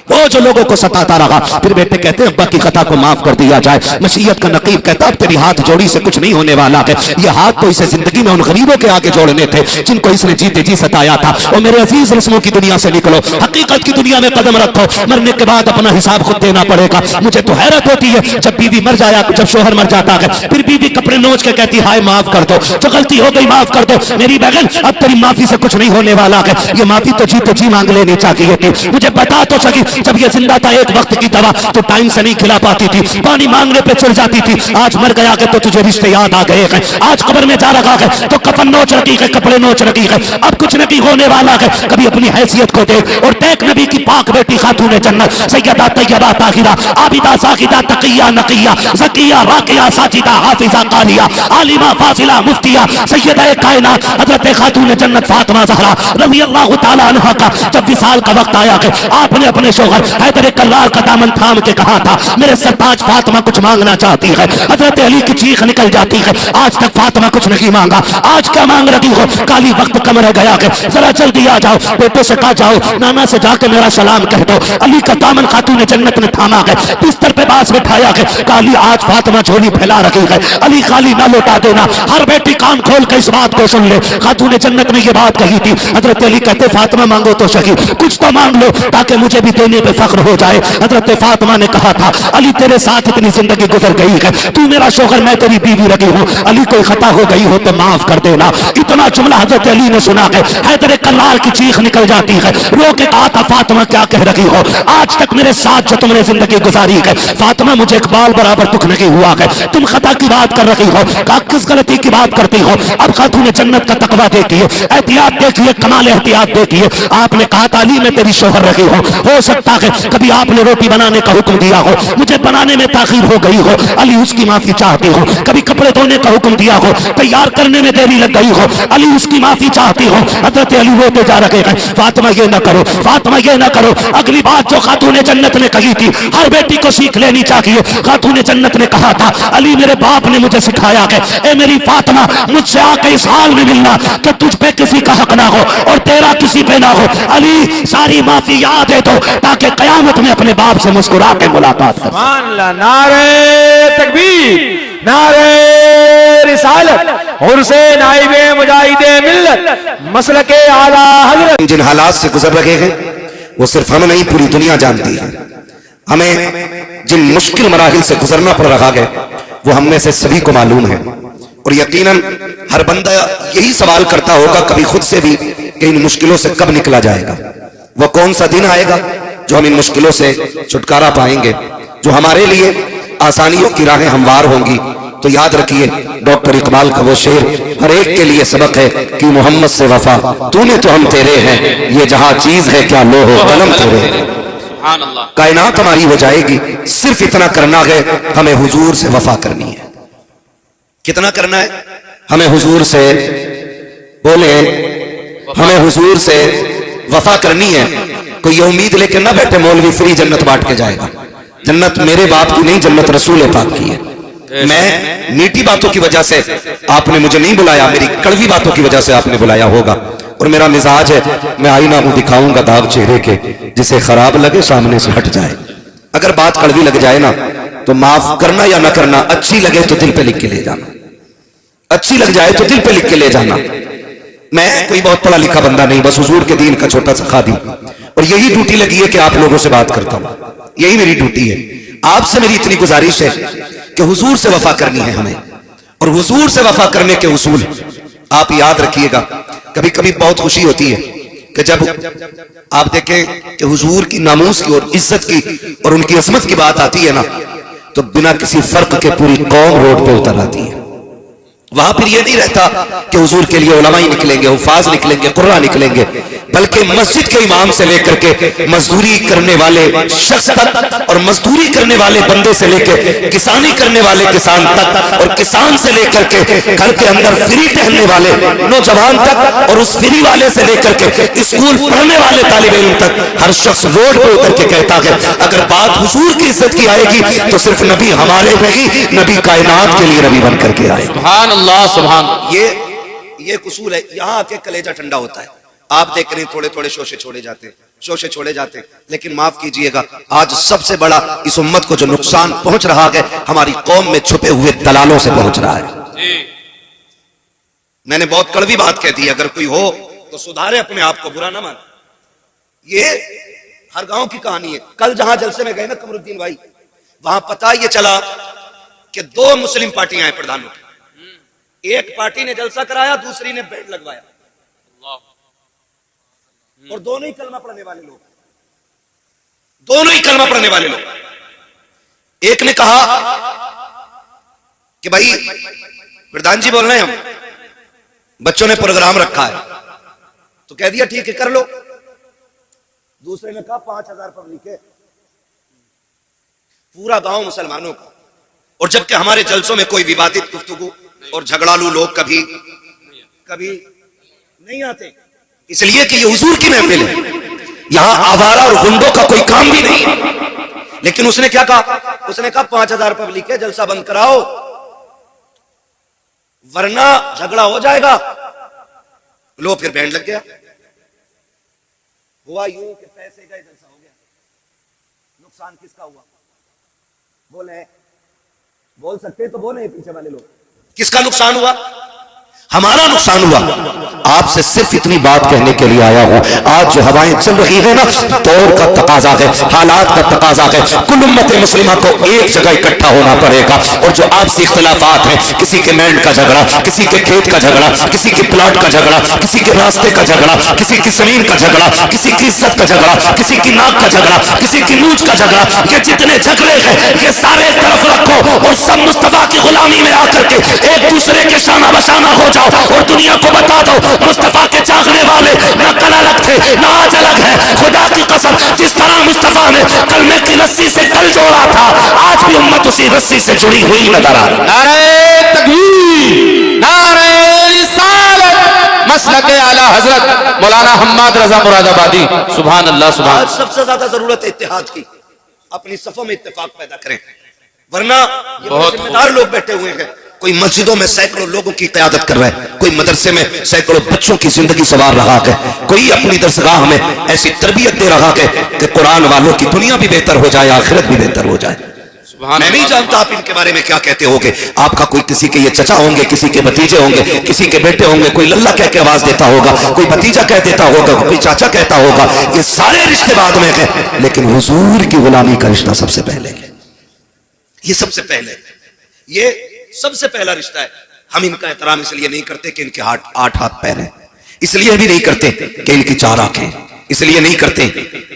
वो जो लोगों को सताता रहा, फिर बेटे कहते हैं अब्बा की खता को माफ कर दिया जाए। मसीहत का नकीब कहता अब तेरी हाथ जोड़ी से कुछ नहीं होने वाला है। ये हाथ तो इसे जिंदगी में उन गरीबों के आगे जोड़ने थे जिनको इसने जीते जी सताया था। और मेरे अजीज रस्मों की दुनिया से निकलो, हकीकत की दुनिया में कदम रखो, मरने के बाद अपना हिसाब खुद देना पड़ेगा। मुझे तो हैरत होती है जब बीवी मर जाया, जब शोहर मर जाता है, फिर बीवी कपड़े नोच के कहती हाय माफ कर दो, जो गलती हो गई माफ कर दो मेरी बहन, अब तेरी माफी से कुछ नहीं होने वाला है। ये माफी तो जीते जी मांग लेनी चाहिए थी। मुझे बता तो सकी, जब ये जिंदा था एक वक्त की दवा तो टाइम से नहीं खिला पाती थी, पानी मांगने पे चल जाती थी। आज मर गया कि तो तुझे रिश्ते याद आ गए हैं, आज कब्र में जा रखा है तो कफन नोच रखी है, कपड़े नोच रखी है, अब कुछ नहीं होने वाला है। कभी अपनी हैसियत को देख और देख नबी की पाक बेटी खातून जन्नत सैयदा तैयबा ताहिरा आबिदा साकिदा तकिया नकिया ज़किया राकिया साजिदा हाफिजा कारिया आलिमा फासिला मुफ्तिया सैयदा कायनात हजरत खातून जन्नत फातिमा ज़हरा रज़ी अल्लाह तआला अन्हा का जब विसाल का वक्त आया कि आपने अपने शौहर हैदर कल्लार का दामन थाम के कहा था मेरे सरताज फातिमा कुछ मांगना चाहती है। हजरत अली की चीख निकल जाती है, आज तक फातिमा कुछ नहीं मांगा, आज क्या मांग रही हो? काली वक्त कम रह गया है, जरा जल्दी आ जाओ, बेटे से कहा जाओ नाना से जाके मेरा सलाम कह दो। अली का दामन खातून जन्नत ने थामा है, बिस्तर पे बास बिठाया है, काली आज फातिमा झोली फैला रही है, अली खाली ना लौटा देना। हर बेटी कान खोल के इस बात को सुन ले, खातून जन्नत ने यह बात कही थी। हजरत अली कहते फातिमा मांगो तो सही, कुछ तो मांग लो ताकि मुझे भी देने पे फख्र हो जाए। हजरत फातिमा ने कहा था अली तेरे साथ इतनी जिंदगी गुजर गई है, तू मेरा शौहर मैं तेरी बीवी रही हूँ, अली कोई खता हो गई हो तो माफ कर देना। इतना जुमला हजरत अली ने सुना है, हैदर कल्लार की चीख निकल जाती है, रो के कहा था फातिमा क्या कह रही हो, आज तक मेरे साथ जो तुमने जिंदगी गुजारी है फातिमा मुझे एक बाल बराबर दुख नहीं हुआ है, तुम खता की बात कर रही हो, किस गलती की बात करती हो। अब खातून जन्नत का तकवा देखिए, एहतियात देखिए, कमाल एहतियात देखिए। आपने कहा था अली मैं तेरी शौहर रही हो सकता है कभी आपने रोटी बनाने का हुक्म दिया हो, मुझे बनाने में ताखीर हो गई हो, अली उसकी माफी चाहती हो। कभी कपड़े धोने का हुक्म दिया हो, तैयार करने में देरी लग गई हो, अली उसकी माफी चाहती हो। हजरत अली रोते जा रहे हैं, फातिमा ये ना करो, फातिमा ये ना करो। अगली बात जो खातून जन्नत ने कही थी हर बेटी को सीख लेनी चाहिए। खातून जन्नत ने कहा था अली मेरे बाप ने मुझे सिखाया है, ए मेरी फातिमा मुझसे आके इस हाल में मिलना कि तुझ पे किसी का हक ना हो और तेरा किसी पे ना हो। अली सारी माफी याद है तो ताकि कयामत में अपने बाप से मुस्कुरा के मुलाकात कर। नारे तकबीर, नारे रिसालत, उर्से नाइबे मुजाहिदे मिल्लत, मसलके आला हजरत। जिन हालात से गुजर रहे हैं वो सिर्फ हम नहीं पूरी दुनिया जानती है। हमें जिन मुश्किल मराहिल से गुजरना पड़ रहा है वो हम में से सभी को मालूम है। और यकीनन हर बंदा यही सवाल करता होगा कभी खुद से भी कि इन मुश्किलों से कब निकला जाएगा, वो कौन सा दिन आएगा जो हम इन मुश्किलों से छुटकारा पाएंगे, जो हमारे लिए आसानियों की राहें हमवार होंगी। तो याद रखिए डॉक्टर इकबाल का वो शेर हर एक के लिए सबक है कि मोहम्मद से वफा तूने तो हम तेरे हैं, ये जहां चीज है क्या लोहो कलम तेरे। कायनात हमारी हो जाएगी, सिर्फ इतना करना है हमें हुजूर से वफा करनी है। कितना करना है हमें हुजूर से, बोले हमें हुजूर से वफा करनी है। कोई ये उम्मीद लेके ना बैठे मौलवी फ्री जन्नत बांट के जाएगा। जन्नत मेरे बाप की नहीं, जन्नत रसूल पाक की है। मैं मीठी बातों की वजह से आपने मुझे नहीं बुलाया, मेरी कड़वी बातों की वजह से आपने बुलाया होगा। और मेरा मिजाज है मैं आईना मुंह दिखाऊंगा दाग चेहरे के, जिसे खराब लगे सामने से हट जाए। अगर बात कड़वी लग जाए ना तो माफ करना या ना करना, अच्छी लगे तो दिल पे लिख के ले जाना, अच्छी लग जाए तो दिल पे लिख के ले जाना। मैं कोई बहुत पढ़ा लिखा बंदा नहीं, बस हुजूर के दीन का छोटा सा खादिम, और यही ड्यूटी लगी है कि आप लोगों से बात करता हूं, यही मेरी ड्यूटी है। आपसे मेरी इतनी गुजारिश है कि हुजूर से वफा करनी है हमें, और हुजूर से वफा करने के उसूल आप याद रखिएगा। कभी कभी बहुत खुशी होती है कि जब आप देखें कि हुजूर की नामूस की और इज्जत की और उनकी अजमत की बात आती है ना, तो बिना किसी फर्क के पूरी कौम रोड पे उतर आती है। वहां फिर ये नहीं रहता कि हुजूर के लिए उलमा ही निकलेंगे, हुफाज निकलेंगे, कुर्रा निकलेंगे। बल्कि मस्जिद के इमाम से लेकर के मजदूरी करने वाले शख्स तक, और मजदूरी करने वाले बंदे से लेकर किसानी करने वाले किसान तक, और किसान से लेकर के घर के अंदर फ्री टहलने वाले नौजवान तक, और उस फ्री वाले से लेकर के स्कूल पढ़ने वाले तालिब इल्म तक हर शख्स रोड पर उतर के कहता है अगर बात हुजूर की इज्जत की आएगी तो सिर्फ नबी हमारे नहीं, नबी कायनात के लिए नबी बन करके आए। सुभान अल्लाह सुभान। ये कसूर है। यहां आके कलेजा ठंडा होता है। आप देख रहे हैं थोड़े थोड़े शोशे छोड़े जाते हैं, शोशे छोड़े जाते हैं, लेकिन माफ कीजिएगा आज सबसे बड़ा इस उम्मत को जो नुकसान पहुंच रहा है हमारी कौम में छुपे हुए दलालों से पहुंच रहा है। मैंने बहुत कड़वी बात कह दी, अगर कोई हो तो सुधारे अपने आप को, बुरा ना मान। ये हर गांव की कहानी है। कल जहां जलसे में गए ना कमरुद्दीन भाई, वहां पता ये चला कि 2 मुस्लिम पार्टियां हैं प्रधानों की। एक पार्टी ने जलसा कराया, दूसरी ने बैंड लगवाया, और दोनों ही कलमा पढ़ने वाले लोग, दोनों ही कलमा पढ़ने वाले लोग। एक ने कहा कि भाई प्रधान जी बोल रहे हैं हम, बच्चों ने प्रोग्राम रखा है, तो कह दिया ठीक है कर लो। दूसरे ने कहा 5000 पब्लिक है, पूरा गांव मुसलमानों का, और जबकि हमारे जलसों में कोई विवादित गुफ्तगू और झगड़ालू लोग कभी नहीं आते, इसलिए कि ये हुजूर की महफिल है, यहां आवारा और गुंडों का कोई काम भी नहीं है। लेकिन उसने क्या कहा? उसने कहा 5000 पब्लिक है, जलसा बंद कराओ वरना झगड़ा हो जाएगा। लो फिर बैंड लग गया। हुआ यूं कि पैसे गए, जलसा हो गया। नुकसान किसका हुआ? बोल सकते तो बोले पीछे वाले लोग। किसका नुकसान हुआ? हमारा नुकसान हुआ। आपसे सिर्फ इतनी बात कहने के लिए आया हूं, आज जो हवाएं चल रही है ना, दौर का तकाजा है, हालात का तकाजा है, कुल उम्मत मुस्लिमा को एक जगह इकट्ठा होना पड़ेगा। और जो आपसी इख्तिलाफात हैं, किसी के लैंड का झगड़ा, किसी के खेत का झगड़ा, किसी के प्लॉट का झगड़ा, किसी के रास्ते का झगड़ा, किसी की जमीन का झगड़ा, किसी की इज्जत का झगड़ा, किसी की नाक का झगड़ा, किसी की नूज का झगड़ा, ये जितने झगड़े हैं ये सारे एक तरफ रखो और सब मुस्तफा की गुलामी में आकर के एक दूसरे के शाना बशाना हो और दुनिया को बता दो मुस्तफा के चाहने वाले न कल अलग थे न आज अलग है। खुदा की कसम, जिस तरह मुस्तफा ने कलमे की रस्सी से कल जोड़ा था, आज भी उम्मत उसी रस्सी से जुड़ी हुई नजर आ रही। नारे तकबीर, नारे रिसालत, मसलक आला हजरत मौलाना हम्माद रजा मुरादाबादी। सुभान अल्लाह सुभान। आज सबसे ज्यादा जरूरत है इत्तेहाद की, अपनी सफों में इत्तेफाक पैदा करें, वरना ये बहुत जिम्मेदार लोग बैठे हुए हैं। कोई मस्जिदों में सैकड़ों लोगों की क़यादत कर रहा है, कोई मदरसे में सैकड़ों बच्चों की जिंदगी सवार रहा है, कोई अपनी दरसगाह में ऐसी तरबियत दे रहा है कि कुरान वालों की दुनिया भी बेहतर हो जाए, आखिरत भी बेहतर हो जाए। मैं नहीं जानता आप इनके बारे में क्या कहते होंगे। आपका कोई किसी के ये चचा होंगे, किसी के भतीजे होंगे, किसी के बेटे होंगे, कोई लल्ला कह के आवाज देता होगा, कोई भतीजा कह देता होगा, कोई चाचा कहता होगा। ये सारे रिश्ते बाद में हैं, लेकिन हुजूर की गुलामी का रिश्ता सबसे पहले है। ये सबसे पहले, ये सबसे पहला रिश्ता है। हम इनका एहतराम इसलिए नहीं करते कि इनके 8 हाथ पैर हैं, इसलिए भी नहीं करते कि इनकी 4 आंखें, इसलिए नहीं करते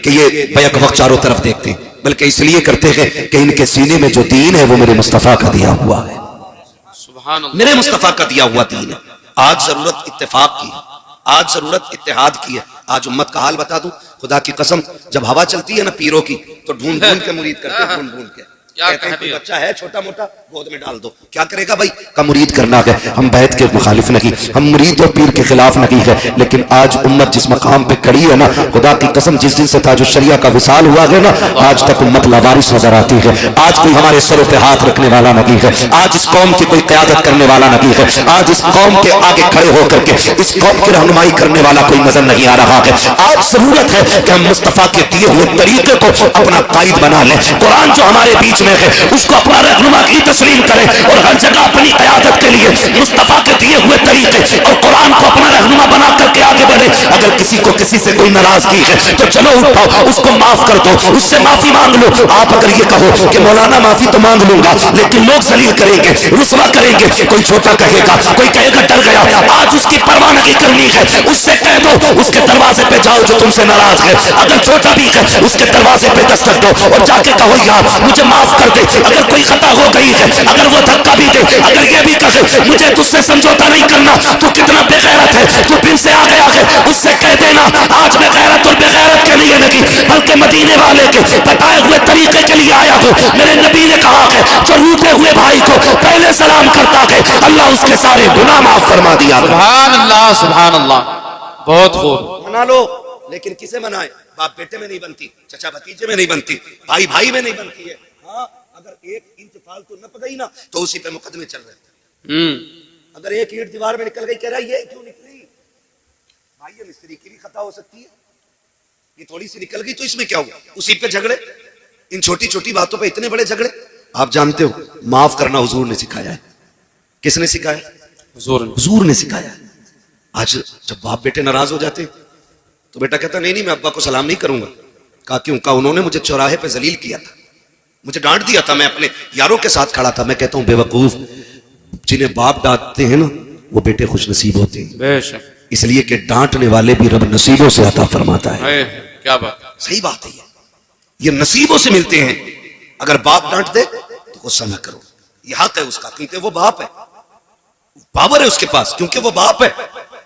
कि ये बैक वक्त चारों तरफ देखते हैं, बल्कि इसलिए करते हैं कि इनके सीने में जो दीन है वो मेरे मुस्तफा का दिया हुआ है। मेरे मुस्तफा का दिया हुआ दीन है। आज जरूरत इत्तेफाक की है, आज जरूरत इत्तेहाद की है। आज उम्मत का हाल बता दूं, खुदा की कसम, जब हवा चलती है ना पीरों की, तो ढूंढ ढूंढ के मुरीद करते हैं, ढूंढ ढूंढ के। कहते हैं कोई बच्चा है छोटा मोटा, गोद में डाल दो। क्या करेगा भाई? का मुरीद करना है। हम बैत के मुखालिफ नहीं, हम मुरीद और पीर के खिलाफ नहीं है, लेकिन आज उम्मत जिस मकाम पे खड़ी है ना, खुदा की कसम, जिस दिन से ताजुश शरिया का विसाल हुआ है ना, आज तक उम्मत लावारिस नजर आती है। आज कोई हमारे सरों पे हाथ रखने वाला नहीं है, आज इस कौम की कोई क़यादत करने वाला नहीं है, आज इस कौम के आगे खड़े होकर के इस कौम की रहनुमाई करने वाला कोई नजर नहीं आ रहा है। आज जरूरत है कि हम मुस्तफा के दिए हुए तरीके को अपना कायद बना लें। कुरान जो हमारे बीच में है उसको अपना रहनुमा की तस्लीम करें, और हर जगह अपनी क़यादत के लिए मुस्तफा के दिए हुए तरीके और कुरान को अपना रहनुमा बना करके आगे बढ़े। अगर किसी को किसी से कोई नाराजगी है तो चलो उठाओ, उसको माफ कर दो, उससे माफी मांग लो। आप अगर ये कहो कि मौलाना माफी तो मांग लूंगा, लेकिन लोग जलील करेंगे, रुसवा करेंगे, कोई छोटा कहेगा, कोई कहेगा डर गया, आज उसकी परवाह नहीं करनी है, उससे कह दो उसके दरवाजे पे जाओ जो तुमसे नाराज है। अगर छोटा भी है उसके दरवाजे पे दस्तक दो और जाके कहो यार मुझे माफ माफ कर दे। अगर कोई खता हो गई है, अगर वो धक्का भी दे, अगर ये भी कहे मुझे तुझसे समझौता नहीं करना, तू कितना बेगैरत है, तू फिर से आगे आगे उससे कह देना आज मैं गैरत और बेगैरत के लिए नहीं बल्कि मदीने वाले के बताए हुए तरीके के लिए आया हूं। मेरे नबी ने कहा है जो रूठे हुए भाई को पहले सलाम करता है अल्लाह उसके सारे गुनाह माफ फरमा दिया। सुभान अल्लाह, सुभान अल्लाह, बहुत खूब। मना लो, लेकिन किसे मनाए? बाप बेटे में नहीं बनती, चचा भतीजे में नहीं बनती, भाई भाई में नहीं बनती है। हाँ, अगर एक इंच फालतू न पगई ना तो उसी पे मुकदमे चल रहे हैं। अगर एक ईंट दीवार में निकल गई, कह रहा है ये क्यों निकली भाई, ये मिस्त्री की भी खता हो सकती है, ये थोड़ी सी निकल गई तो इसमें क्या हुआ? उसी पे झगड़े, इन छोटी छोटी बातों पे इतने बड़े झगड़े। आप जानते हो माफ करना हुजूर ने सिखाया है। किसने सिखाया? हुजूर ने सिखाया है। आज जब बाप बेटे नाराज हो जाते तो बेटा कहता नहीं मैं अब्बा को सलाम नहीं करूंगा। कहा क्यों? कहा उन्होंने मुझे चौराहे पे जलील किया था, मुझे डांट दिया था, मैं अपने यारों के साथ खड़ा था। मैं कहता हूं बेवकूफ, जिन्हें बाप डांटते हैं ना वो बेटे खुश नसीब होते हैं, बेशक, इसलिए कि डांटने वाले भी रब नसीबों से अता फरमाता है। क्या बात, सही बात है, ये नसीबों से मिलते हैं। अगर बाप डांट दे तो गुस्सा ना करो, ये हक है उसका, क्योंकि वो बाप है, पावर है उसके पास, क्योंकि वो बाप है।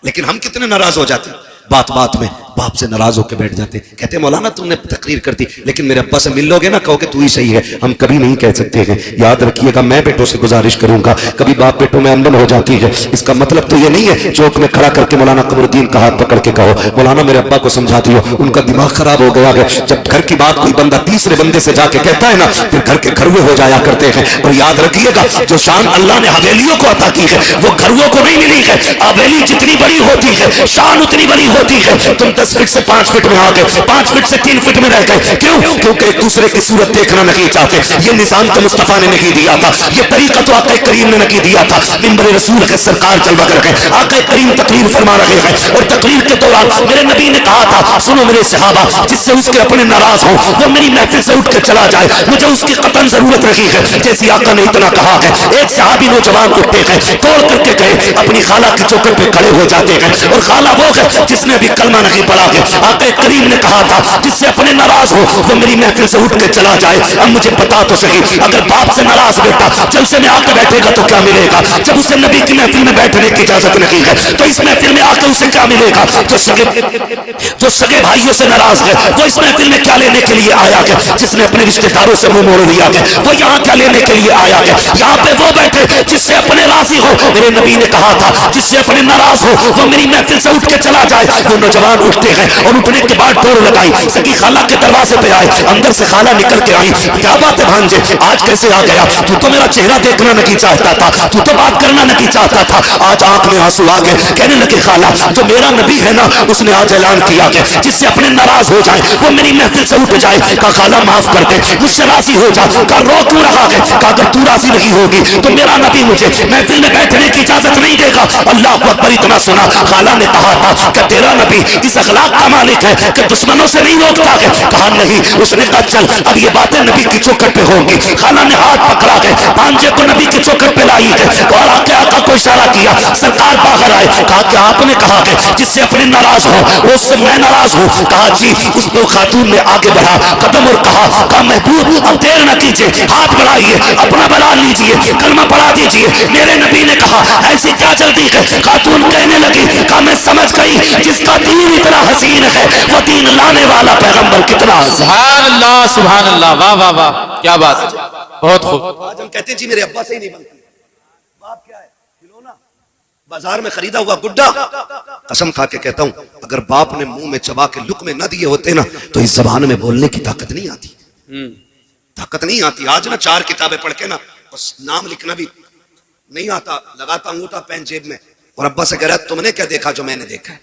लेकिन हम कितने नाराज हो जाते हैं, बात बात में बाप से नाराज होकर बैठ जाते, कहते मौलाना तुमने तकरीर कर दी लेकिन मेरे अब्बा से मिल लोगे ना, कहोगे तू ही सही है। हम कभी नहीं कह सकते हैं, याद रखिएगा। मैं बेटों से गुजारिश करूंगा, कभी बाप बेटों में अनबन हो जाती है, इसका मतलब तो ये नहीं है चौक में खड़ा करके मौलाना कमरुद्दीन का हाथ पकड़ के कहो मौलाना मेरे अब्बा को समझा दियो, उनका दिमाग खराब हो गया है। जब घर की बात कोई बंदा तीसरे बंदे से जाके कहता है ना, फिर घर के घरवे हो जाया करते हैं। और याद रखिएगा जो शान अल्लाह ने हवेलियों को अता की है वो घरों को नहीं मिली है। हवेली जितनी बड़ी होती है शान उतनी बड़ी होती है। तुम 10 फीट से 5 फीट में आ गए, 5 फीट से 3 फीट में रह गए, क्यों? क्योंकि एक दूसरे की सूरत देखना नहीं चाहते। ये निजाम तो मुस्तफा ने नहीं दिया था, ये तरीका तो आका करीम ने नहीं दिया था। मिंबर रसूल के सरकार चलवा कर गए, आका करीम तकरीर फरमा रहे हैं और तकरीर के दौरान मेरे नबी ने कहा था सुनो मेरे सहाबा, जिससे उसके अपने नाराज हो वो मेरी महफिल से उठ कर चला जाए, मुझे उसकी कतन जरूरत नहीं है। जैसे आका ने इतना कहा है, एक सहाबी नौजवान उठते हैं, तोड़ करके गए अपनी खाला के चौकर पे खड़े हो जाते हैं, और खाला वो है जिसने अभी कलमा नहीं पढ़ा है। आका करीम ने कहा था जिससे अपने नाराज हो वो मेरी महफिल से उठ के चला जाए। अब मुझे पता तो सही, अगर बाप से नाराज बेटा जलसे में आकर बैठेगा तो क्या मिलेगा? जब उसे नबी की महफिल में बैठने की इजाजत नहीं है तो इस महफिल में आकर उसे क्या मिलेगा? जो सगे भाइयों से नाराज है वो इस महफिल में क्या लेने के लिए आया है? जिसने अपने रिश्तेदारों से मुंह मोड़ लिया है वो यहाँ क्या लेने के लिए आया है? यहाँ पे वो बैठे जिससे अपने राजी हो, मेरे नबी ने कहा था जिससे अपने नाराज हो वो मेरी महफिल से उठ के चला जाए। वो नौजवान उठते हैं और उठने के बाद दौड़ लगाई, सगी खाला के दरवाजे पे आए, अंदर से खाला निकल के आई, क्या बात है भांजे आज कैसे आ गया? तू तो मेरा चेहरा देखना नहीं चाहता था, तू तो बात करना नहीं चाहता था, आज आंख में आंसू आ गए। कहने लगे खाला जो मेरा नबी है ना उसने आज ऐलान किया है जिससे अपने नाराज हो जाए वो मेरी महफिल से उठ जाए। कहा खाला माफ कर दे, मुझसे राजी हो जा। कहा रो क्यों रहा है? कहा अगर तू राजी नहीं होगी तो मेरा नबी मुझे महफिल में बैठने की इजाजत नहीं देगा। अल्लाह अकबर, इतना सुना खाला ने कहा था कि तेरा नबी इस अखलाक का मालिक है कि दुश्मनों से नहीं रोकता है। कहा नहीं। उसने कहा चल अब ये बातें नबी की चौखट पे होंगी। खाला ने हाथ पकड़ा है, भांजे को नबी की चौखट पे लाई है और आके आका को इशारा किया, सरकार बाहर आए। कहा कि आपने कहा है जिससे अपने नाराज हो उससे मैं नाराज हूँ। कहा जी। उस दो खातून ने आगे बढ़ा कदम और कहा महबूब अब देर न कीजिए, हाथ बढ़ाइए, अपना बना लीजिए, कलमा पढ़ा दीजिए। मेरे नबी ने कहा ऐसी क्या जल्दी है? खातून कहने लगी कहा मैं समझ गई जिसका दीन इतना हसीन है वो दीन लाने वाला पैगंबर कितना। सुभान अल्लाह, सुभान अल्लाह, वाह वाह वाह, क्या बात, बहुत खूब। आज हम कहते हैं जी मेरे अब्बा से ही नहीं बनती। बाप क्या है? खिलौना, बाजार में खरीदा हुआ गुड्डा। कसम खा के कहता हूं अगर बाप ने मुंह में चबा के लुक में न दिए होते ना तो इस जबान में बोलने की ताकत नहीं आती, ताकत नहीं आती। आज ना 4 किताबें पढ़ के ना बस नाम लिखना भी नहीं आता, लगाता अंगूठा पेन जेब में और अब्बा से कह रहा है तुमने क्या देखा जो मैंने देखा है?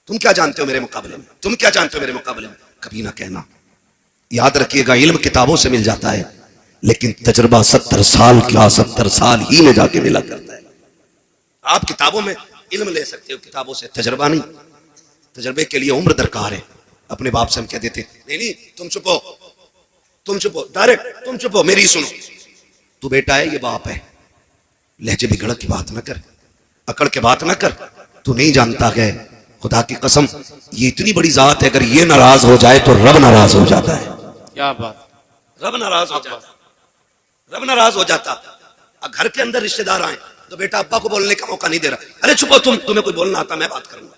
तुम क्या जानते हो मेरे मुकाबले में? तुम क्या जानते हो मेरे मुकाबले में? कभी ना कहना। याद रखिएगा इल्म किताबों से मिल जाता है लेकिन तजुर्बा 70 साल क्या 70 साल ही में जाके मिला करता है। आप किताबों में इल्म ले सकते हो, किताबों से तजुर्बा नहीं। तजुर्बे के लिए उम्र दरकार है। अपने बाप से हम कह देते नहीं तुम चुपो, तुम चुपो, डायरेक्ट तुम चुपो, मेरी सुनो। तू बेटा है, ये बाप है, लहजे बिगड़ की बात ना कर, अकड़ के बात ना कर। तू नहीं जानता है खुदा की कसम ये इतनी बड़ी जात है, अगर ये नाराज हो जाए तो रब नाराज हो जाता है। क्या बात, रब नाराज हो जाता, रब नाराज हो जाता। अब घर के अंदर रिश्तेदार आए तो बेटा अब्बा को बोलने का मौका नहीं दे रहा, अरे चुपो तुम्हें कोई बोलना आता, मैं बात करूंगा,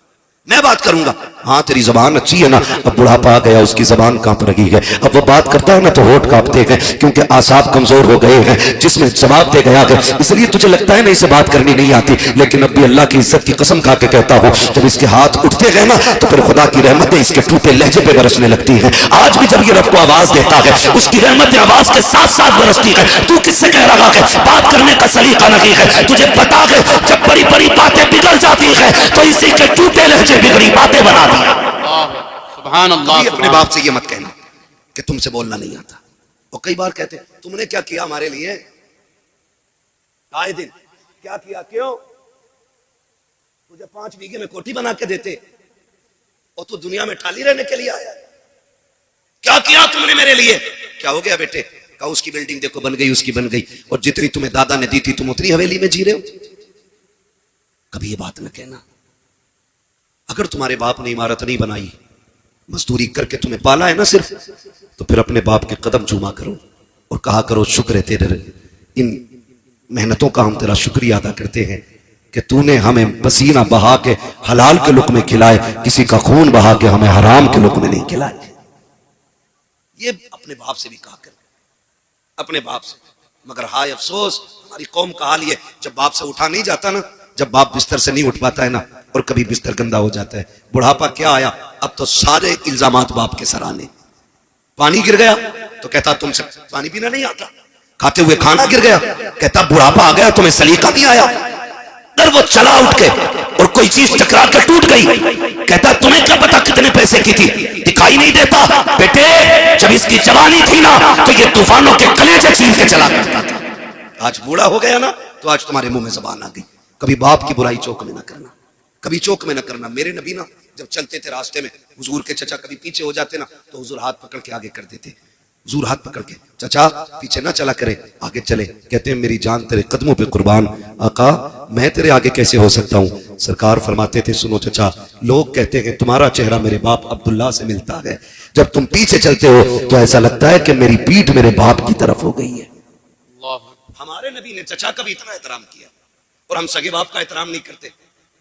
मैं बात करूंगा। हाँ तेरी जबान अच्छी है ना, अब बुढ़ापा आ गया, उसकी जबान कांप रही है, अब वो बात करता है ना तो होठ कांपते हैं, क्योंकि आसाब कमजोर हो गए हैं, जिसमें जवाब दे गया है, इसलिए तुझे लगता है ना इसे बात करनी नहीं आती। लेकिन अब भी अल्लाह की इज्जत की कसम खा के कहता हूं, जब इसके हाथ उठते गए ना तो फिर खुदा की रहमतें इसके टूटे लहजे पे बरसने लगती है। आज भी जब ये रब को आवाज देता है, उसकी रहमतें आवाज के साथ साथ बरसती है। तू किससे कह रहा है बात करने का सलीका नहीं है? तुझे पता है जब बड़ी बड़ी बातें बिगड़ जाती है तो इसी के टूटे लहजे बिगड़ी बातें बना दिया। सुभान अल्लाह। अपने बाप से ये मत कहना कि तुमसे बोलना नहीं आता। और कई बार कहते तुमने क्या किया हमारे लिए, आए दिन क्या किया, क्यों तुझे 5 बीघे में कोठी बना के देते और तू दुनिया में ठाली रहने के लिए आया? क्या किया तुमने मेरे लिए? क्या हो गया बेटे? कहा उसकी बिल्डिंग देखो बन गई, उसकी बन गई, और जितनी तुम्हें दादा ने दी थी तुम उतनी हवेली में जी रहे हो। कभी ये बात न कहना। अगर तुम्हारे बाप ने इमारत नहीं बनाई, मजदूरी करके तुम्हें पाला है ना सिर्फ, तो फिर अपने बाप के कदम चूमा करो और कहा करो शुक्र है तेरे इन मेहनतों का, हम तेरा शुक्रिया अदा करते हैं कि तूने हमें पसीना बहा के हलाल के लुक़्मे खिलाए, किसी का खून बहा के हमें हराम के लुक़्मे नहीं खिलाए। ये अपने बाप से भी कहा कर, अपने बाप से। मगर हाय अफसोस हमारी कौम का हाल ये, जब बाप से उठा नहीं जाता ना, जब बाप बिस्तर से नहीं उठ पाता है ना, और कभी बिस्तर गंदा हो जाता है, बुढ़ापा क्या आया, अब तो सारे इल्जामात बाप के सर आने। पानी गिर गया तो कहता तुमसे पानी पीना नहीं आता, खाते हुए खाना गिर गया कहता बुढ़ापा आ गया तुम्हें सलीका नहीं आया। अगर वो चला उठ के और कोई चीज टकरा कर टूट गई, कहता तुम्हें क्या पता कितने पैसे की थी, दिखाई नहीं देता बेटे, जब इसकी जवानी थी ना तो ये तूफानों के कलेजे छीन के चला करता था। आज बूढ़ा हो गया ना तो आज तुम्हारे मुंह में जबान आ गई। कभी बाप की बुराई चौक में ना करना, कभी चौक में ना करना। मेरे नबी ना जब चलते थे रास्ते में, हुजूर के चचा कभी पीछे हो जाते ना तो हुजूर हाथ पकड़ के आगे कर देते। हुजूर हाथ पकड़ के, चचा पीछे ना चला करे, आगे चले। कहते हैं मेरी जान तेरे कदमों पे कुर्बान, आका मैं तेरे आगे कैसे हो सकता हूं। सरकार फरमाते थे सुनो चचा, लोग कहते हैं तुम्हारा चेहरा मेरे बाप अब्दुल्ला से मिलता है, जब तुम पीछे चलते हो तो ऐसा लगता है कि मेरी पीठ मेरे बाप की तरफ हो गई है। हमारे नबी ने चचा का भी इतना एहतराम किया, और हम सगे बाप का एहतराम नहीं करते।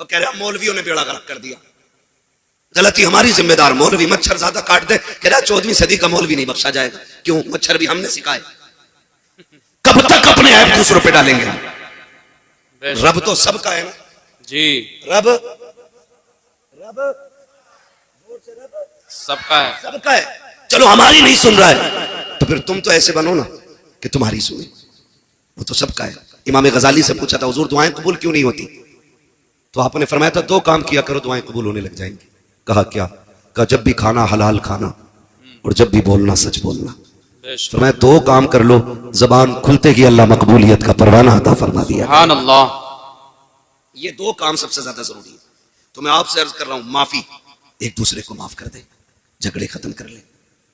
और कह रहे मौलवियों ने बेड़ा गर्क कर दिया, गलती हमारी जिम्मेदार। मौलवी मच्छर ज्यादा काट दे, कह रहा 14वीं सदी का मौलवी नहीं बख्शा जाएगा। क्यों? मच्छर भी हमने सिखाए। कब तक अपने ऐप दूसरों पे डालेंगे? रब तो सबका है ना जी, रब सबका है, सबका है। चलो हमारी नहीं सुन रहा है तो फिर तुम तो ऐसे बनो ना कि तुम्हारी सुने, वो तो सबका है। इमाम गजाली से पूछा था हुजूर दुआएं कबूल क्यों नहीं होती, तो आपने फरमाया था 2 काम किया करो दुआएं कबूल होने लग जाएंगी। कहा क्या? कहा जब भी खाना हलाल खाना और जब भी बोलना सच बोलना। फरमाया 2 काम कर लो, जबान खुलते ही अल्लाह मकबूलियत का परवाना अता फरमा दिया। सुभान अल्लाह। ये 2 काम सबसे ज्यादा जरूरी है। तो मैं आपसे अर्ज कर रहा हूं माफी, एक दूसरे को माफ कर दे, झगड़े खत्म कर ले।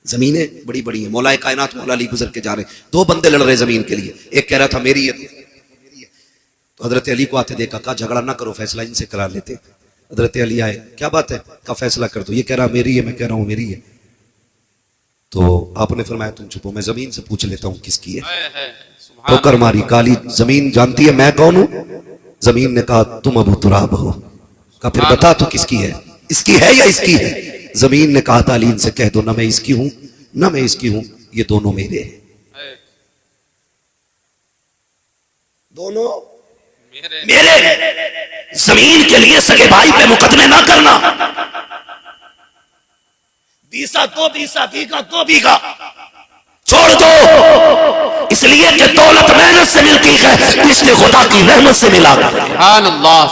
जमीनें बड़ी बड़ी हैं, मौलाए कायनात मौला अली गुजर के जा रहे, 2 बंदे लड़ रहे जमीन के लिए। एक कह रहा था मेरी है, तो हजरत अली को आते देखा, कहा झगड़ा ना करो, फैसला इनसे करा लेते। हजरत अली आए, क्या बात है? का फैसला कर दो। ये कह रहा मेरी है, मैं कह रहा हूं मेरी है। तो आपने फरमाया तुम चुपो, मैं जमीन से पूछ लेता हूं किसकी है। ठोकर मारी, काली जमीन जानती है मैं कौन हूं? जमीन ने कहा तुम अबू तुराब हो। कहा फिर बता तू किसकी है, इसकी है या इसकी है? जमीन ने कहा तालीन से कह दो ना मैं इसकी हूं ना मैं इसकी हूं, ये दोनों मेरे हैं, दोनों मेरे। जमीन के लिए सगे भाई पे मुकदमे ना करना। बीसा तो बीसा, बीघा तो बीघा छोड़ दो, इसलिए कि दौलत मेहनत से मिलती है, रिश्ते खुदा की रहमत से मिला। सुभान अल्लाह।